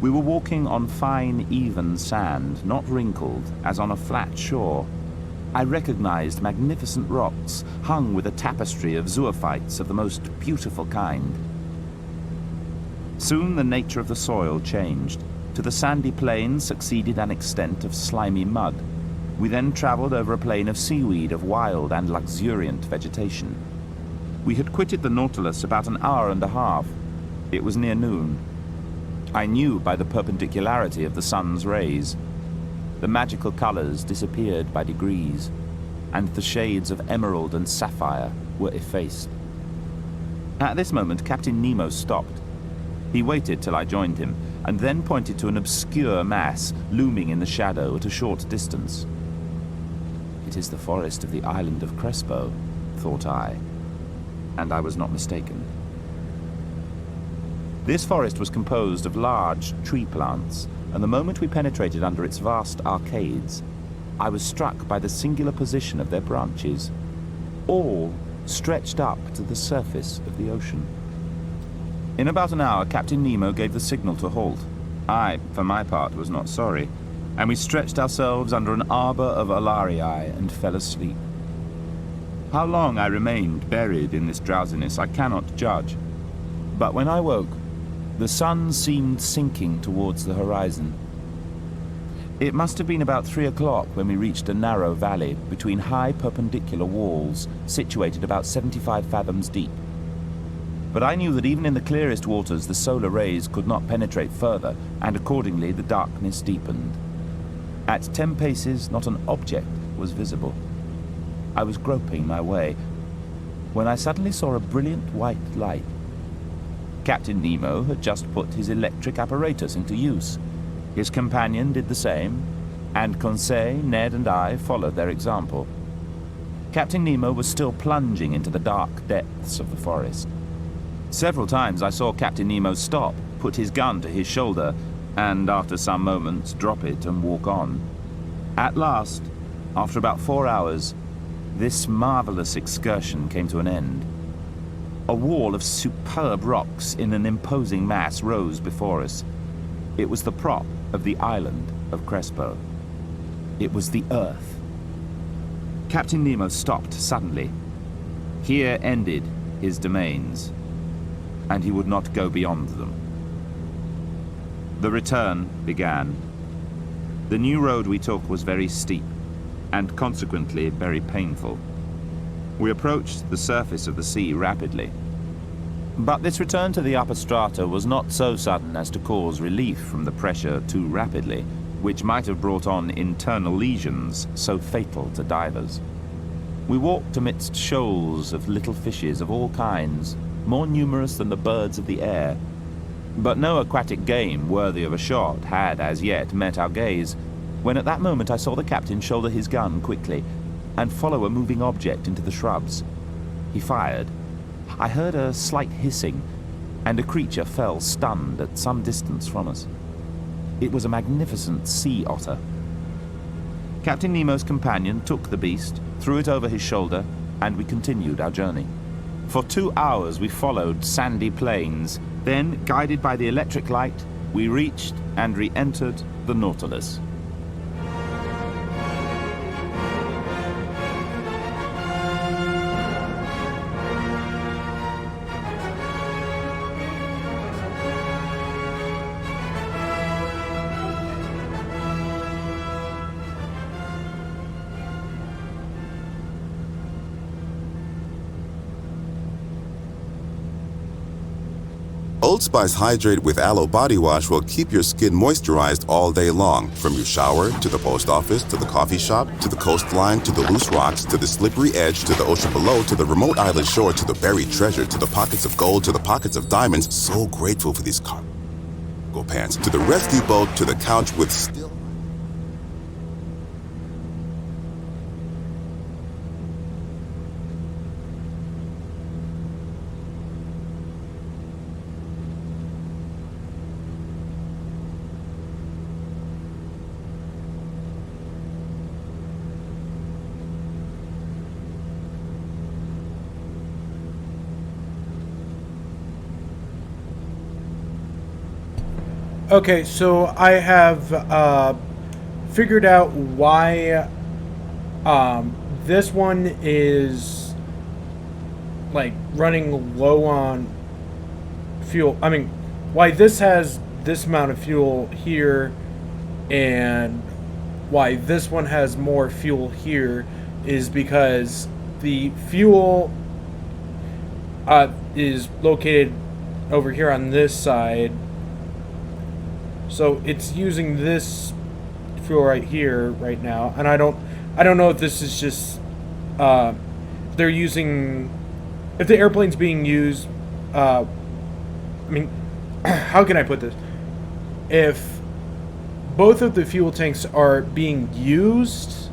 We were walking on fine, even sand, not wrinkled, as on a flat shore. I recognized magnificent rocks hung with a tapestry of zoophytes of the most beautiful kind. Soon the nature of the soil changed. To the sandy plain succeeded an extent of slimy mud. We then traveled over a plain of seaweed of wild and luxuriant vegetation. We had quitted the Nautilus about an hour and a half. It was near noon. I knew by the perpendicularity of the sun's rays. The magical colors disappeared by degrees, and the shades of emerald and sapphire were effaced. At this moment, Captain Nemo stopped. He waited till I joined him, and then pointed to an obscure mass looming in the shadow at a short distance. "It is the forest of the island of Crespo," thought I, and I was not mistaken. This forest was composed of large tree plants, and the moment we penetrated under its vast arcades, I was struck by the singular position of their branches, all stretched up to the surface of the ocean. In about an hour, Captain Nemo gave the signal to halt. I, for my part, was not sorry, and we stretched ourselves under an arbor of Alarii and fell asleep. How long I remained buried in this drowsiness I cannot judge, but when I woke, the sun seemed sinking towards the horizon. It must have been about 3 o'clock when we reached a narrow valley between high perpendicular walls situated about 75 fathoms deep. But I knew that even in the clearest waters the solar rays could not penetrate further, and accordingly the darkness deepened. At 10 paces not an object was visible. I was groping my way, when I suddenly saw a brilliant white light. Captain Nemo had just put his electric apparatus into use. His companion did the same, and Conseil, Ned, and I followed their example. Captain Nemo was still plunging into the dark depths of the forest. Several times I saw Captain Nemo stop, put his gun to his shoulder, and after some moments drop it and walk on. At last, after about 4 hours, this marvelous excursion came to an end. A wall of superb rocks in an imposing mass rose before us. It was the prop of the island of Crespo. It was the Earth. Captain Nemo stopped suddenly. Here ended his domains, and he would not go beyond them. The return began. The new road we took was very steep, and consequently very painful. We approached the surface of the sea rapidly. But this return to the upper strata was not so sudden as to cause relief from the pressure too rapidly, which might have brought on internal lesions so fatal to divers. We walked amidst shoals of little fishes of all kinds, more numerous than the birds of the air. But no aquatic game worthy of a shot had as yet met our gaze, when at that moment I saw the captain shoulder his gun quickly and follow a moving object into the shrubs. He fired. I heard a slight hissing, and a creature fell stunned at some distance from us. It was a magnificent sea otter. Captain Nemo's companion took the beast, threw it over his shoulder, and we continued our journey. For 2 hours we followed sandy plains. Then, guided by the electric light, we reached and re-entered the Nautilus. Old Spice Hydrate with Aloe Body Wash will keep your skin moisturized all day long. From your shower, to the post office, to the coffee shop, to the coastline, to the loose rocks, to the slippery edge, to the ocean below, to the remote island shore, to the buried treasure, to the pockets of gold, to the pockets of diamonds. So grateful for these cargo pants. To the rescue boat, to the couch with still... Okay, so I have figured out why this one is like running low on fuel. I mean, why this has this amount of fuel here and why this one has more fuel here is because the fuel is located over here on this side. So it's using this fuel right here right now, and I don't know if this is just they're using, if the airplane's being used. I mean, how can I put this? If both of the fuel tanks are being used,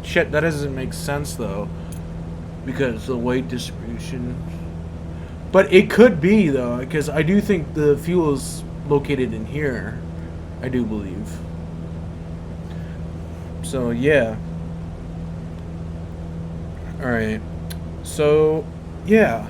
shit, that doesn't make sense though, because the weight distribution. But it could be, though, because I do think the fuel is located in here. I do believe. So, yeah. Alright. So, yeah.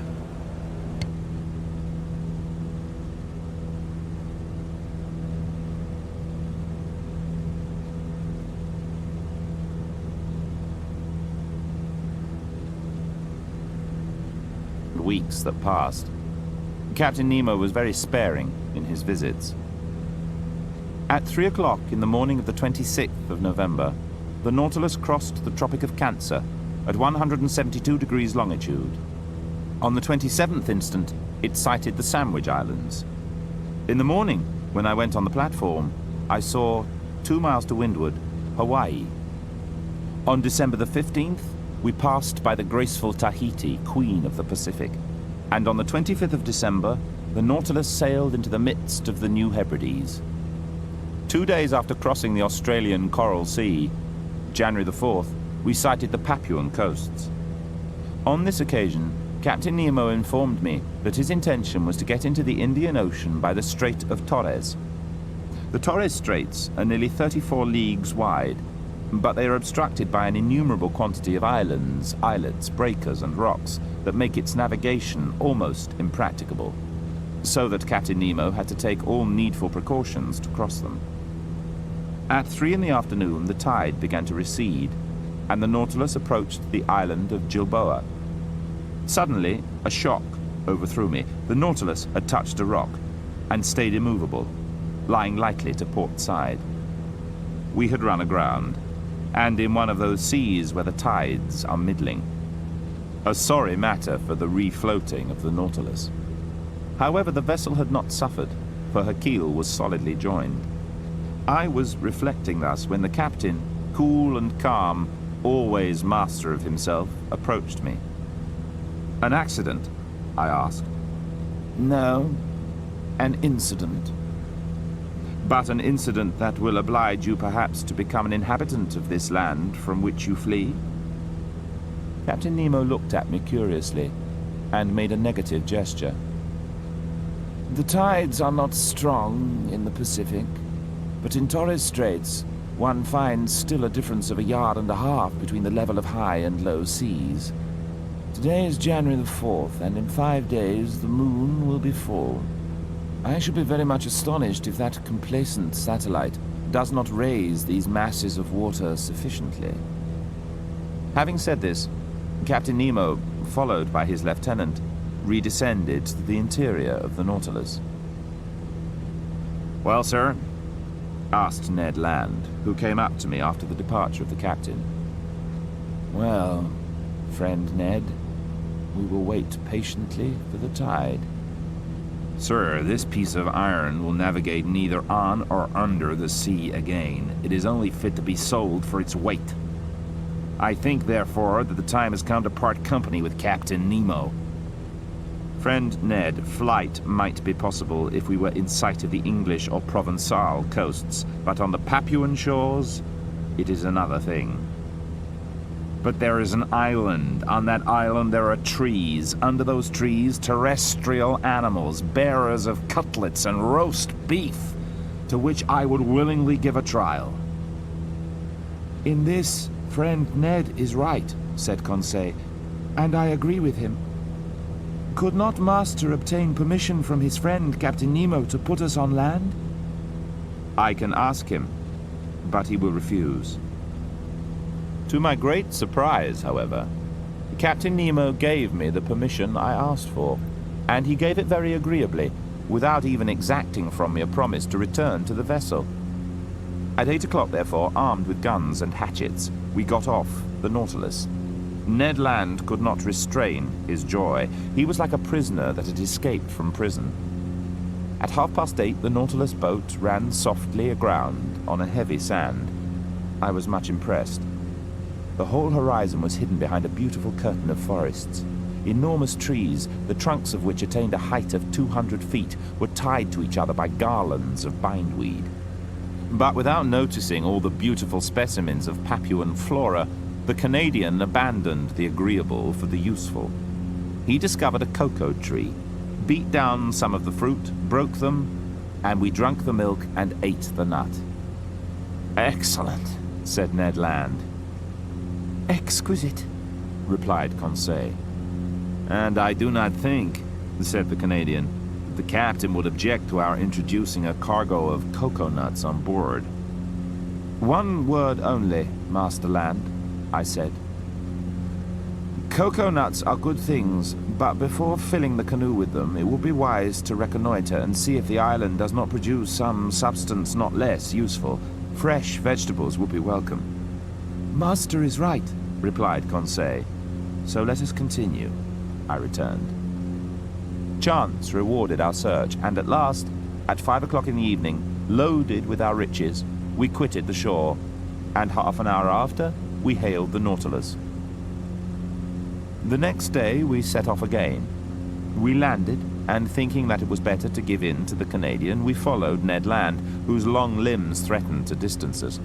Weeks that passed. Captain Nemo was very sparing in his visits. At 3 o'clock in the morning of the 26th of November, the Nautilus crossed the Tropic of Cancer at 172 degrees longitude. On the 27th instant, it sighted the Sandwich Islands. In the morning, when I went on the platform, I saw, 2 miles to windward, Hawaii. On December the 15th, we passed by the graceful Tahiti, Queen of the Pacific. And on the 25th of December, the Nautilus sailed into the midst of the New Hebrides. 2 days after crossing the Australian Coral Sea, January the 4th, we sighted the Papuan coasts. On this occasion, Captain Nemo informed me that his intention was to get into the Indian Ocean by the Strait of Torres. The Torres Straits are nearly 34 leagues wide, but they are obstructed by an innumerable quantity of islands, islets, breakers, and rocks that make its navigation almost impracticable. so that Captain Nemo had to take all needful precautions to cross them. At 3 in the afternoon, the tide began to recede, and the Nautilus approached the island of Gilboa. Suddenly, a shock overthrew me. The Nautilus had touched a rock and stayed immovable, lying lightly to port side. We had run aground, and in one of those seas where the tides are middling. A sorry matter for the refloating of the Nautilus. However, the vessel had not suffered, for her keel was solidly joined. I was reflecting thus when the captain, cool and calm, always master of himself, approached me. "An accident?" I asked. No, an incident. "But an incident that will oblige you perhaps to become an inhabitant of this land from which you flee?" Captain Nemo looked at me curiously and made a negative gesture. The tides are not strong in the Pacific, but in Torres Straits one finds still a difference of 1.5 yards between the level of high and low seas. Today is January the 4th, and in 5 days the moon will be full. I should be very much astonished if that complacent satellite does not raise these masses of water sufficiently. Having said this, Captain Nemo, followed by his lieutenant, redescended to the interior of the Nautilus. "Well, sir?" asked Ned Land, who came up to me after the departure of the captain. Well, friend Ned, we will wait patiently for the tide. "Sir, this piece of iron will navigate neither on or under the sea again. It is only fit to be sold for its weight. I think, therefore, that the time has come to part company with Captain Nemo. Friend Ned, flight might be possible if we were in sight of the English or Provençal coasts, but on the Papuan shores, it is another thing. But there is an island. On that island there are trees. Under those trees, terrestrial animals, bearers of cutlets and roast beef, to which I would willingly give a trial." In this, friend Ned is right, said Conseil, and I agree with him. Could not Master obtain permission from his friend Captain Nemo to put us on land? "I can ask him, but he will refuse." To my great surprise, however, Captain Nemo gave me the permission I asked for, and he gave it very agreeably, without even exacting from me a promise to return to the vessel. At 8 o'clock, therefore, armed with guns and hatchets, we got off the Nautilus. Ned Land could not restrain his joy. He was like a prisoner that had escaped from prison. At 8:30, the Nautilus boat ran softly aground on a heavy sand. I was much impressed. The whole horizon was hidden behind a beautiful curtain of forests. Enormous trees, the trunks of which attained a height of 200 feet, were tied to each other by garlands of bindweed. But without noticing all the beautiful specimens of Papuan flora, the Canadian abandoned the agreeable for the useful. He discovered a cocoa tree, beat down some of the fruit, broke them, and we drank the milk and ate the nut. "Excellent," said Ned Land. Exquisite, replied Conseil. "And I do not think," said the Canadian, "that the captain would object to our introducing a cargo of cocoa nuts on board." One word only, Master Land, I said. Cocoa nuts are good things, but before filling the canoe with them, it would be wise to reconnoiter and see if the island does not produce some substance not less useful. Fresh vegetables would be welcome. Master is right, replied Conseil. So let us continue, I returned. Chance rewarded our search, and at last, at 5 o'clock in the evening, loaded with our riches, we quitted the shore, and half an hour after, we hailed the Nautilus. The next day we set off again. We landed, and thinking that it was better to give in to the Canadian, we followed Ned Land, whose long limbs threatened to distance us.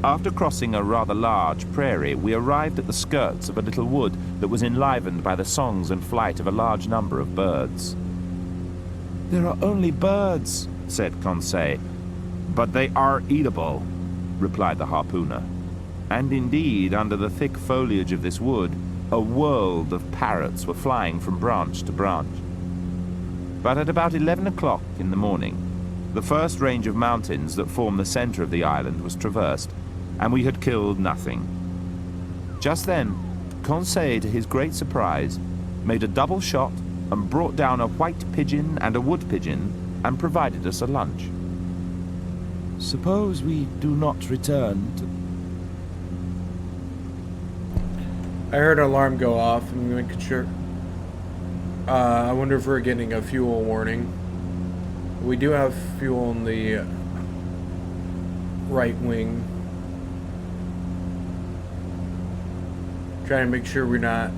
After crossing a rather large prairie, we arrived at the skirts of a little wood that was enlivened by the songs and flight of a large number of birds. "There are only birds," said Conseil. "But they are eatable," replied the harpooner. And indeed, under the thick foliage of this wood, a world of parrots were flying from branch to branch. But at about 11 o'clock in the morning, the first range of mountains that form the center of the island was traversed, and we had killed nothing. Just then, Conseil, to his great surprise, made a double shot and brought down a white pigeon and a wood pigeon and provided us a lunch. Suppose we do not return to... I heard an alarm go off. I'm making sure. I wonder if we're getting a fuel warning. We do have fuel in the right wing. Trying to make sure we're not...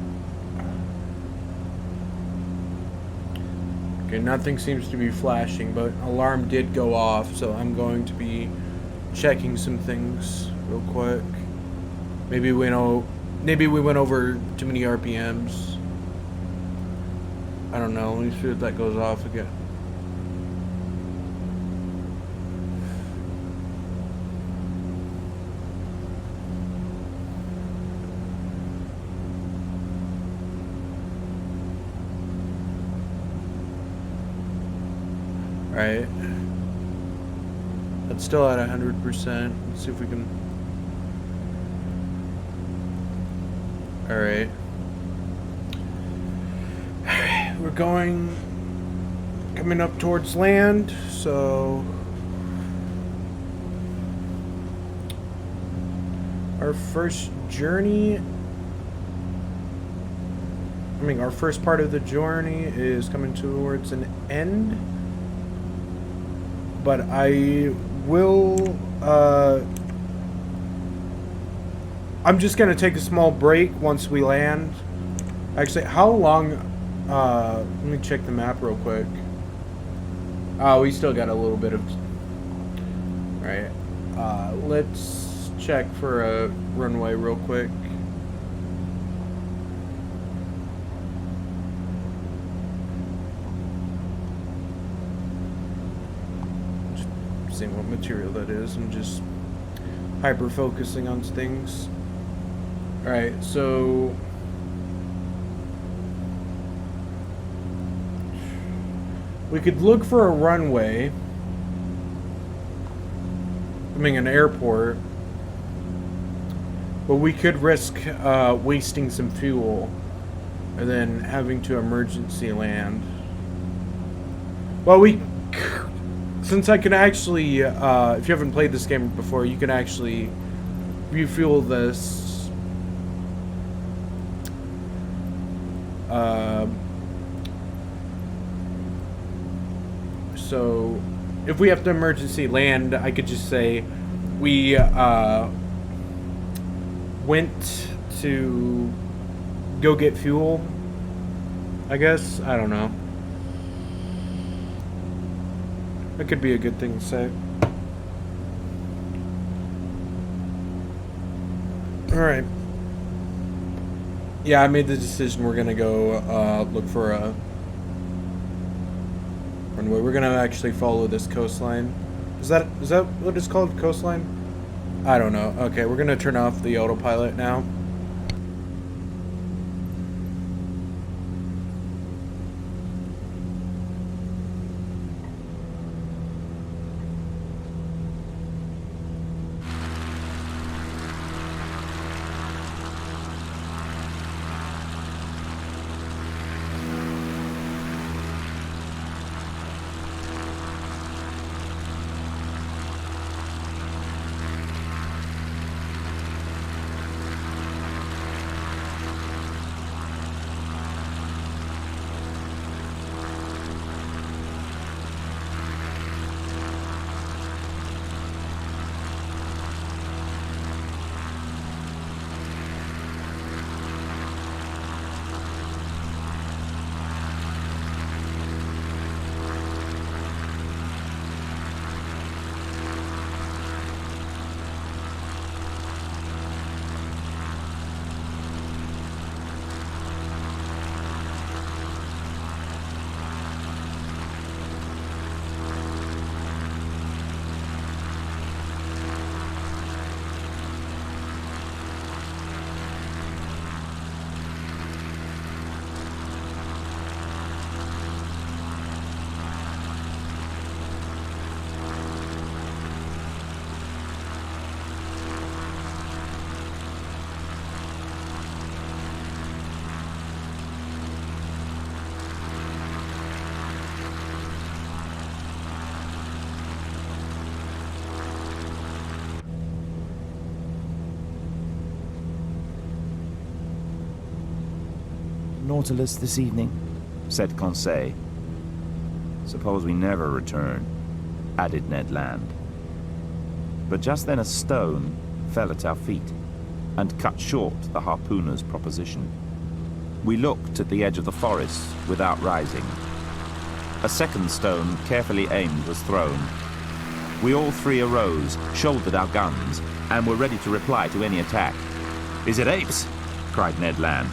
Okay, nothing seems to be flashing, but alarm did go off, so I'm going to be checking some things real quick. Maybe we went over too many RPMs. I don't know. Let me see if that goes off again. Right. That's still at 100%. Let's see if we can... Alright. We're coming up towards land, so... Our first journey... our first part of the journey is coming towards an end. But I will, I'm just going to take a small break once we land. Actually, how long, let me check the map real quick. Oh, we still got a little bit of, right. Let's check for a runway real quick. What material that is. I'm just hyper focusing on things. Alright, so we could look for a runway, an airport, but we could risk wasting some fuel and then having to emergency land. Well, since I can actually, if you haven't played this game before, you can actually refuel this. So, if we have to emergency land, I could just say we went to go get fuel, I guess. I don't know. That could be a good thing to say. Alright. Yeah, I made the decision we're gonna go look for a runway. We're gonna actually follow this coastline. Is that what it's called? Coastline? I don't know. Okay, we're gonna turn off the autopilot now. Nautilus this evening, said Conseil. Suppose we never return, added Ned Land. But just then a stone fell at our feet and cut short the harpooner's proposition. We looked at the edge of the forest without rising. A second stone, carefully aimed, was thrown. We all three arose, shouldered our guns, and were ready to reply to any attack. "Is it apes?" cried Ned Land.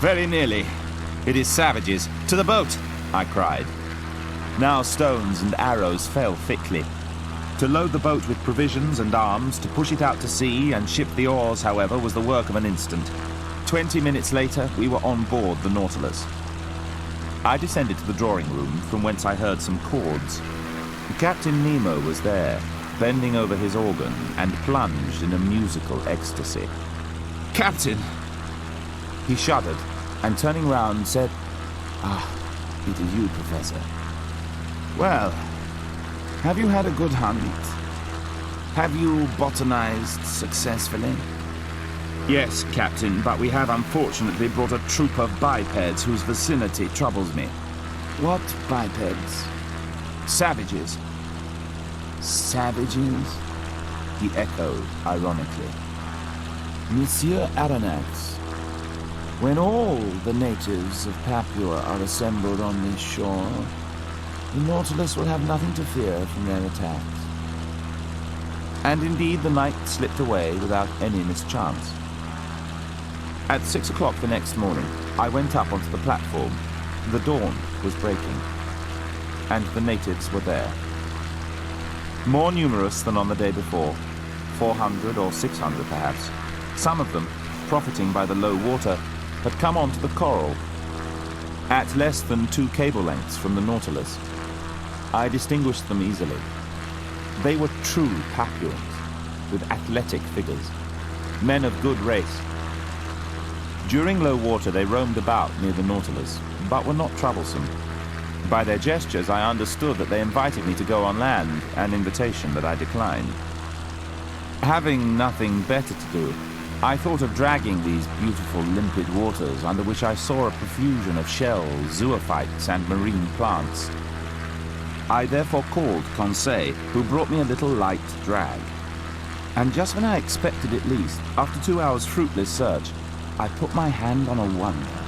"Very nearly. It is savages. To the boat!" I cried. Now stones and arrows fell thickly. To load the boat with provisions and arms, to push it out to sea and ship the oars, however, was the work of an instant. 20 minutes later, we were on board the Nautilus. I descended to the drawing room, from whence I heard some chords. Captain Nemo was there, bending over his organ and plunged in a musical ecstasy. "Captain!" He shuddered, and turning round said, "Ah, it is you, Professor. Well, have you had a good hunt? Have you botanized successfully?" "Yes, Captain, but we have unfortunately brought a troop of bipeds whose vicinity troubles me." "What bipeds?" "Savages." "Savages?" he echoed ironically. "Monsieur Aronnax, when all the natives of Papua are assembled on this shore, the Nautilus will have nothing to fear from their attacks." And indeed the night slipped away without any mischance. At 6 o'clock the next morning, I went up onto the platform. The dawn was breaking, and the natives were there. More numerous than on the day before, 400 or 600 perhaps. Some of them, profiting by the low water, had come onto the coral. At less than 2 cable lengths from the Nautilus, I distinguished them easily. They were true Papuans, with athletic figures, men of good race. During low water they roamed about near the Nautilus, but were not troublesome. By their gestures I understood that they invited me to go on land, an invitation that I declined. Having nothing better to do, I thought of dragging these beautiful limpid waters under which I saw a profusion of shells, zoophytes, and marine plants. I therefore called Conseil, who brought me a little light drag. And just when I expected it least, after 2 hours' fruitless search, I put my hand on a wonder.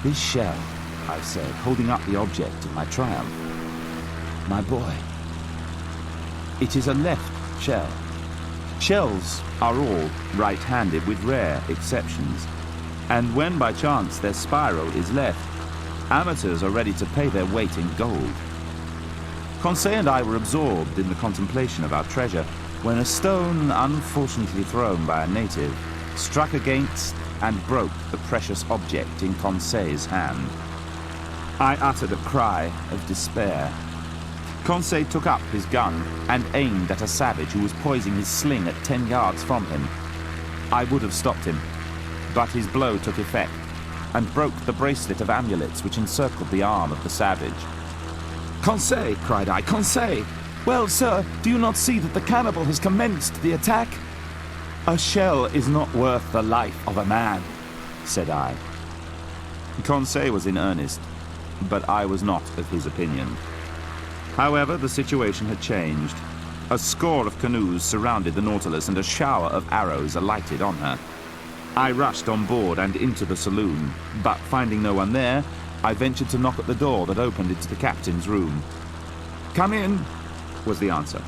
"This shell," I said, holding up the object of my triumph. "My boy, it is a left shell." Shells are all right-handed, with rare exceptions. And when by chance their spiral is left, amateurs are ready to pay their weight in gold. Conseil and I were absorbed in the contemplation of our treasure when a stone, unfortunately thrown by a native, struck against and broke the precious object in Conseil's hand. I uttered a cry of despair. Conseil took up his gun and aimed at a savage who was poising his sling at 10 yards from him. I would have stopped him, but his blow took effect and broke the bracelet of amulets which encircled the arm of the savage. "Conseil!" cried I. "Conseil! Well, sir, do you not see that the cannibal has commenced the attack?" "A shell is not worth the life of a man," said I. Conseil was in earnest, but I was not of his opinion. However, the situation had changed. A score of canoes surrounded the Nautilus, and a shower of arrows alighted on her. I rushed on board and into the saloon, but finding no one there, I ventured to knock at the door that opened into the captain's room. "Come in," was the answer.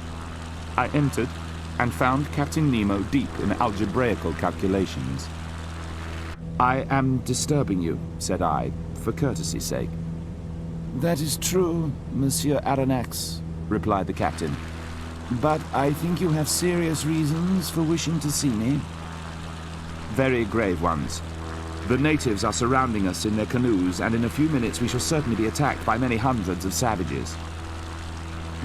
I entered and found Captain Nemo deep in algebraical calculations. "I am disturbing you," said I, for courtesy's sake. "That is true, Monsieur Aronnax," replied the captain. "But I think you have serious reasons for wishing to see me." "Very grave ones. The natives are surrounding us in their canoes, and in a few minutes we shall certainly be attacked by many hundreds of savages."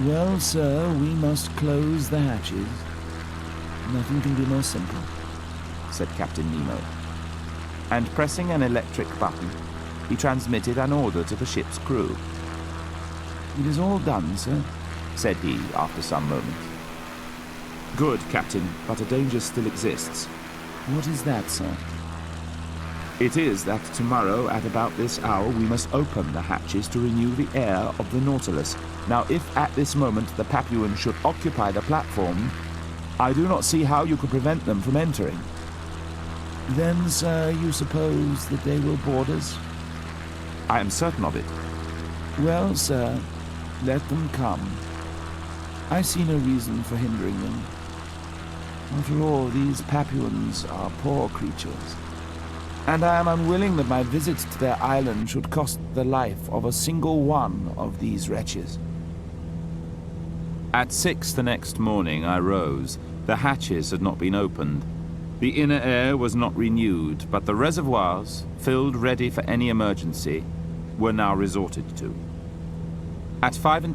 "Well, sir, we must close the hatches. Nothing can be more simple," said Captain Nemo. And pressing an electric button, he transmitted an order to the ship's crew. "It is all done, sir," said he after some moments. "Good, Captain, but a danger still exists." "What is that, sir?" It is that tomorrow, at about this hour, we must open the hatches to renew the air of the Nautilus. Now, if at this moment the Papuans should occupy the platform, I do not see how you could prevent them from entering. Then, sir, you suppose that they will board us? I am certain of it. Well, sir, let them come. I see no reason for hindering them. After all, these Papuans are poor creatures, and I am unwilling that my visit to their island should cost the life of a single one of these wretches. At 6 the next morning I rose. The hatches had not been opened. The inner air was not renewed, but the reservoirs, filled ready for any emergency, were now resorted to. At 25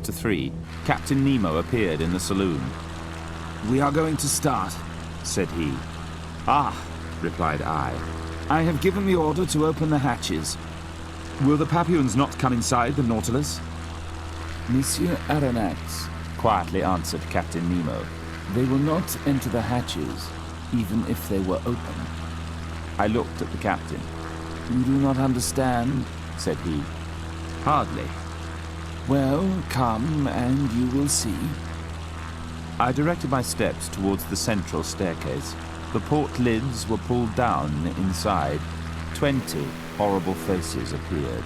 to 3, Captain Nemo appeared in the saloon. "We are going to start," said he. "Ah," replied I. "I have given the order to open the hatches. "Will the Papuans not come inside the Nautilus?" Monsieur Aronnax," quietly answered Captain Nemo, "they will not enter the hatches, even if they were open." I looked at the captain. "You do not understand," said he. "Hardly." "Well, come and you will see." I directed my steps towards the central staircase. The port lids were pulled down inside. 20 horrible faces appeared.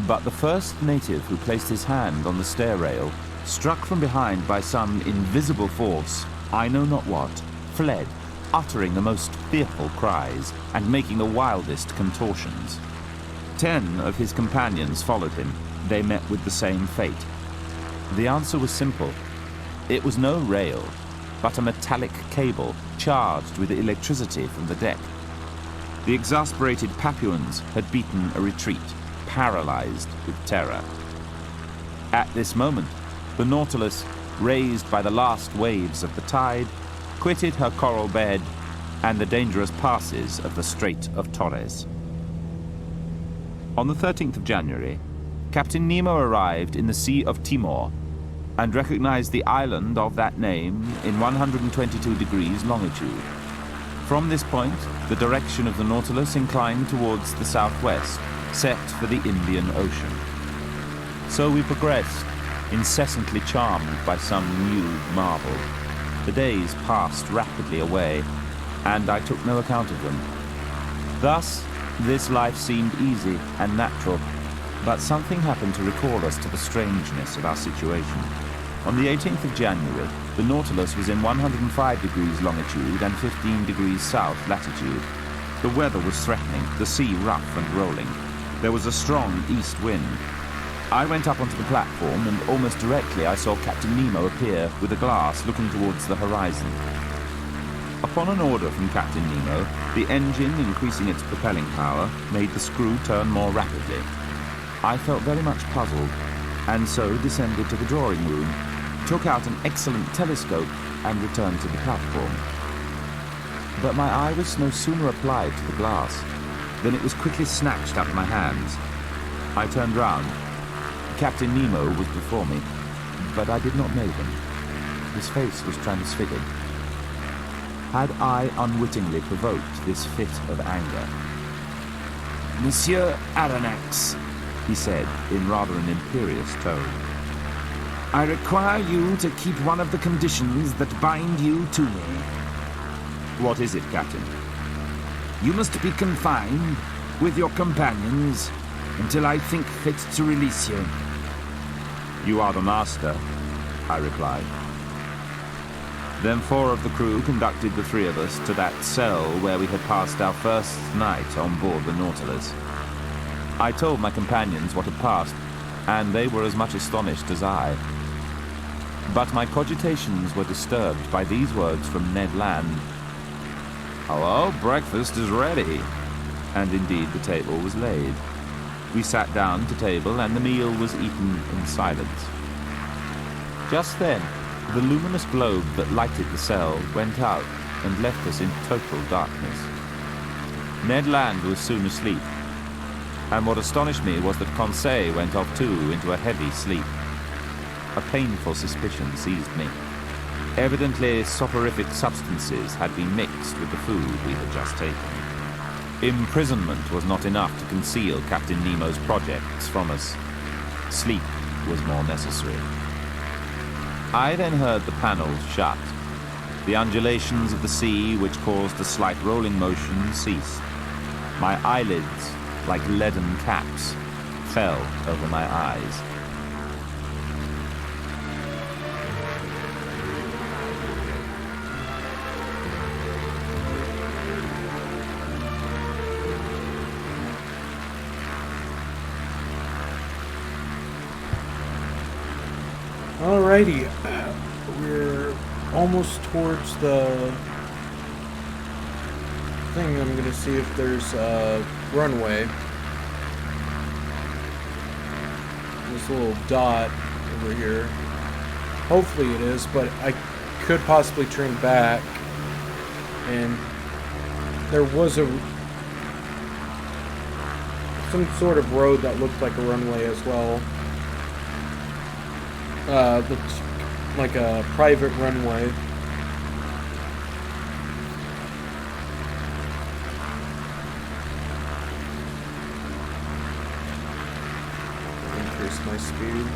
But the first native who placed his hand on the stair rail, struck from behind by some invisible force, I know not what, fled, uttering the most fearful cries and making the wildest contortions. 10 of his companions followed him. They met with the same fate. The answer was simple. It was no rail, but a metallic cable charged with electricity from the deck. The exasperated Papuans had beaten a retreat, paralyzed with terror. At this moment, the Nautilus, raised by the last waves of the tide, quitted her coral bed and the dangerous passes of the Strait of Torres. On the 13th of January, Captain Nemo arrived in the Sea of Timor and recognized the island of that name in 122 degrees longitude. From this point, the direction of the Nautilus inclined towards the southwest, set for the Indian Ocean. So we progressed, incessantly charmed by some new marvel. The days passed rapidly away, and I took no account of them. Thus, this life seemed easy and natural, but something happened to recall us to the strangeness of our situation. On the 18th of January, the Nautilus was in 105 degrees longitude and 15 degrees south latitude. The weather was threatening, the sea rough and rolling. There was a strong east wind. I went up onto the platform, and almost directly I saw Captain Nemo appear with a glass looking towards the horizon. Upon an order from Captain Nemo, the engine, increasing its propelling power, made the screw turn more rapidly. I felt very much puzzled, and so descended to the drawing room, took out an excellent telescope, and returned to the platform. But my eye was no sooner applied to the glass than it was quickly snatched out of my hands. I turned round. Captain Nemo was before me, but I did not know him. His face was transfigured. Had I unwittingly provoked this fit of anger? "Monsieur Aronnax," he said in rather an imperious tone, "I require you to keep one of the conditions that bind you to me." "What is it, Captain?" "You must be confined with your companions until I think fit to release you." "You are the master," I replied. Then 4 of the crew conducted the 3 of us to that cell where we had passed our first night on board the Nautilus. I told my companions what had passed, and they were as much astonished as I. But my cogitations were disturbed by these words from Ned Land. "Hello, breakfast is ready." And indeed the table was laid. We sat down to table, and the meal was eaten in silence. Just then, the luminous globe that lighted the cell went out and left us in total darkness. Ned Land was soon asleep, and what astonished me was that Conseil went off too into a heavy sleep. A painful suspicion seized me. Evidently, soporific substances had been mixed with the food we had just taken. Imprisonment was not enough to conceal Captain Nemo's projects from us. Sleep was more necessary. I then heard the panels shut. The undulations of the sea, which caused a slight rolling motion, ceased. My eyelids, like leaden caps, fell over my eyes. Alrighty, we're almost towards the thing. I'm gonna see if there's a runway. This little dot over here. Hopefully it is, but I could possibly turn back. And there was some sort of road that looked like a runway as well. Looked like a private runway. Increase my speed.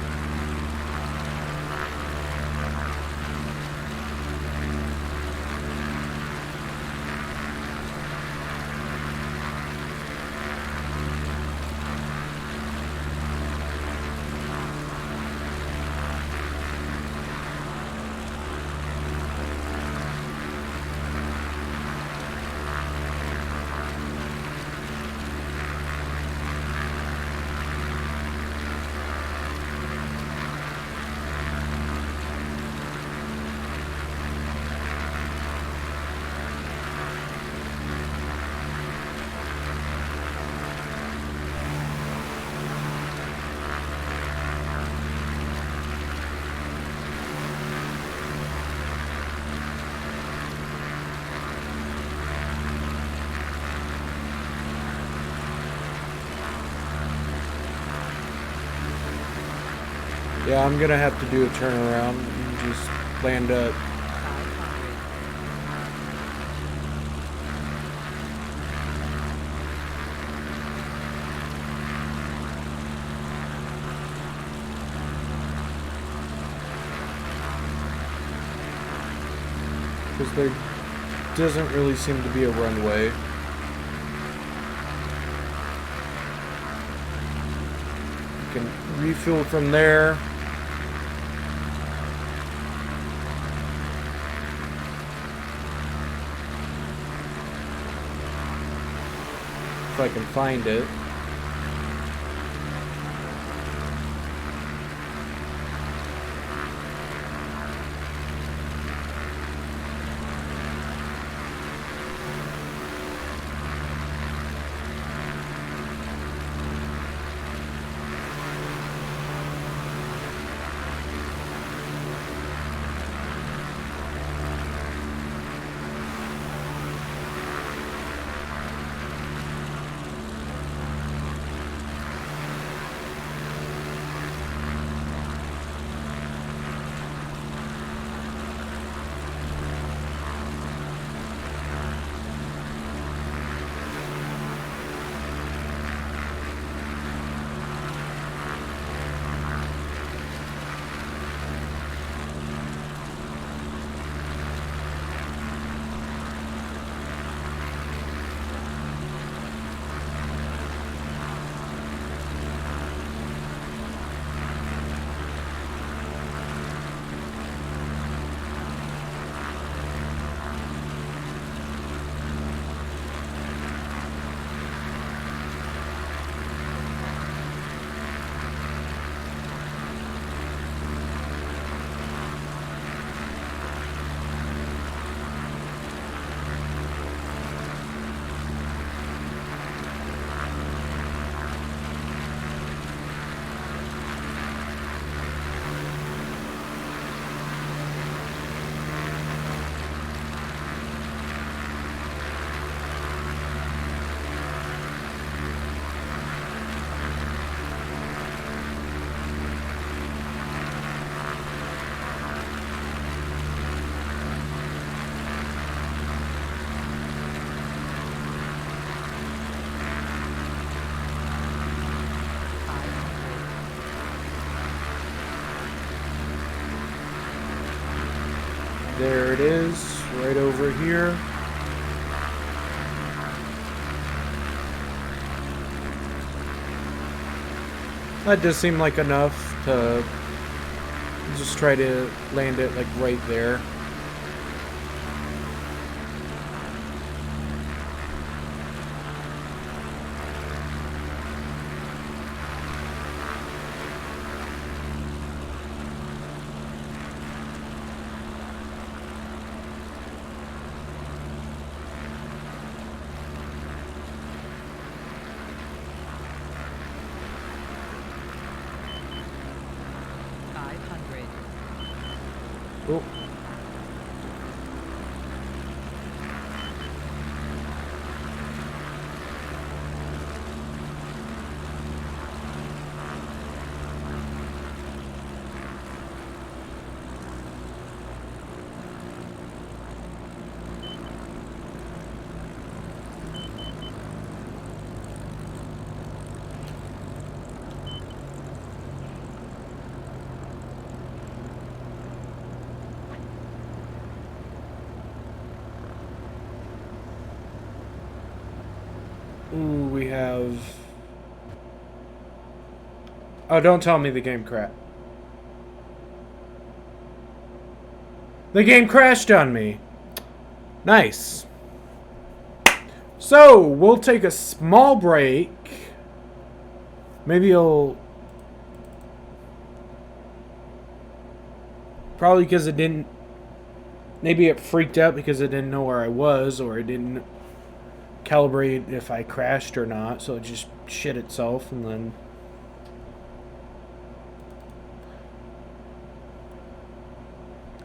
Yeah, I'm gonna have to do a turnaround and just land up. Because there doesn't really seem to be a runway. You can refuel from there. If I can find it. There it is, right over here. That does seem like enough to just try to land it like right there. Oh. Ooh, we have... Oh, don't tell me the game crashed. The game crashed on me. Nice. So, we'll take a small break. Maybe it'll... Probably because it didn't... Maybe it freaked out because it didn't know where I was, or it didn't calibrate if I crashed or not, so it just shit itself, and then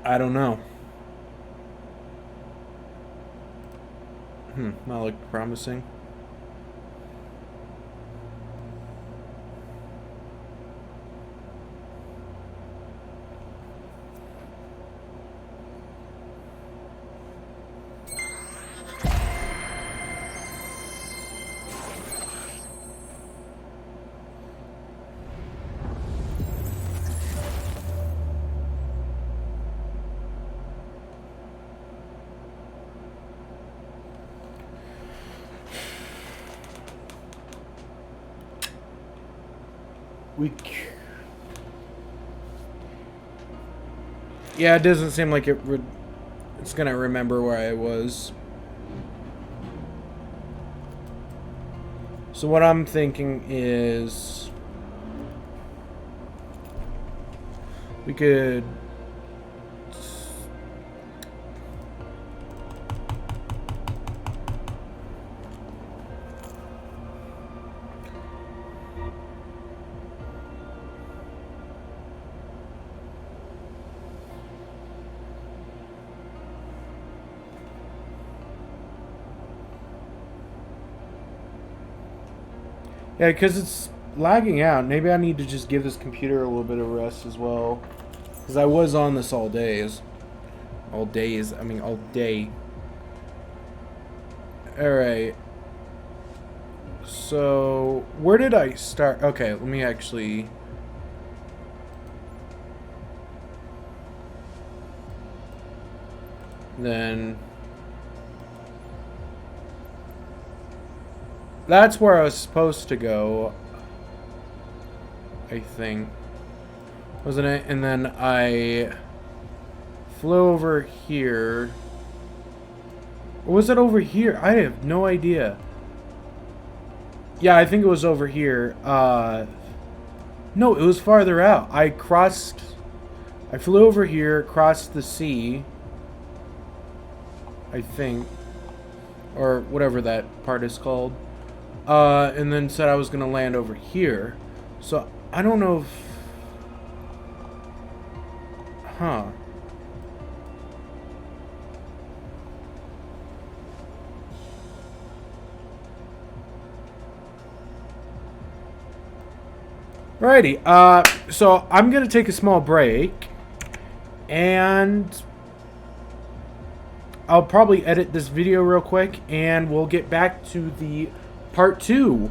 I don't know. That looked promising. Yeah, it doesn't seem like it's gonna remember where I was. So what I'm thinking is we could yeah, because it's lagging out. Maybe I need to just give this computer a little bit of rest as well. Because I was on this all days. All day. Alright. So, where did I start? Okay, let me actually... Then... That's where I was supposed to go, I think. Wasn't it? And then I flew over here. Or was it over here? I have no idea. Yeah, I think it was over here. No, it was farther out. I flew over here, crossed the sea, I think. Or whatever that part is called. And then said I was going to land over here. So, I don't know if... Huh. Alrighty, so I'm going to take a small break. And I'll probably edit this video real quick. And we'll get back to the... Part 2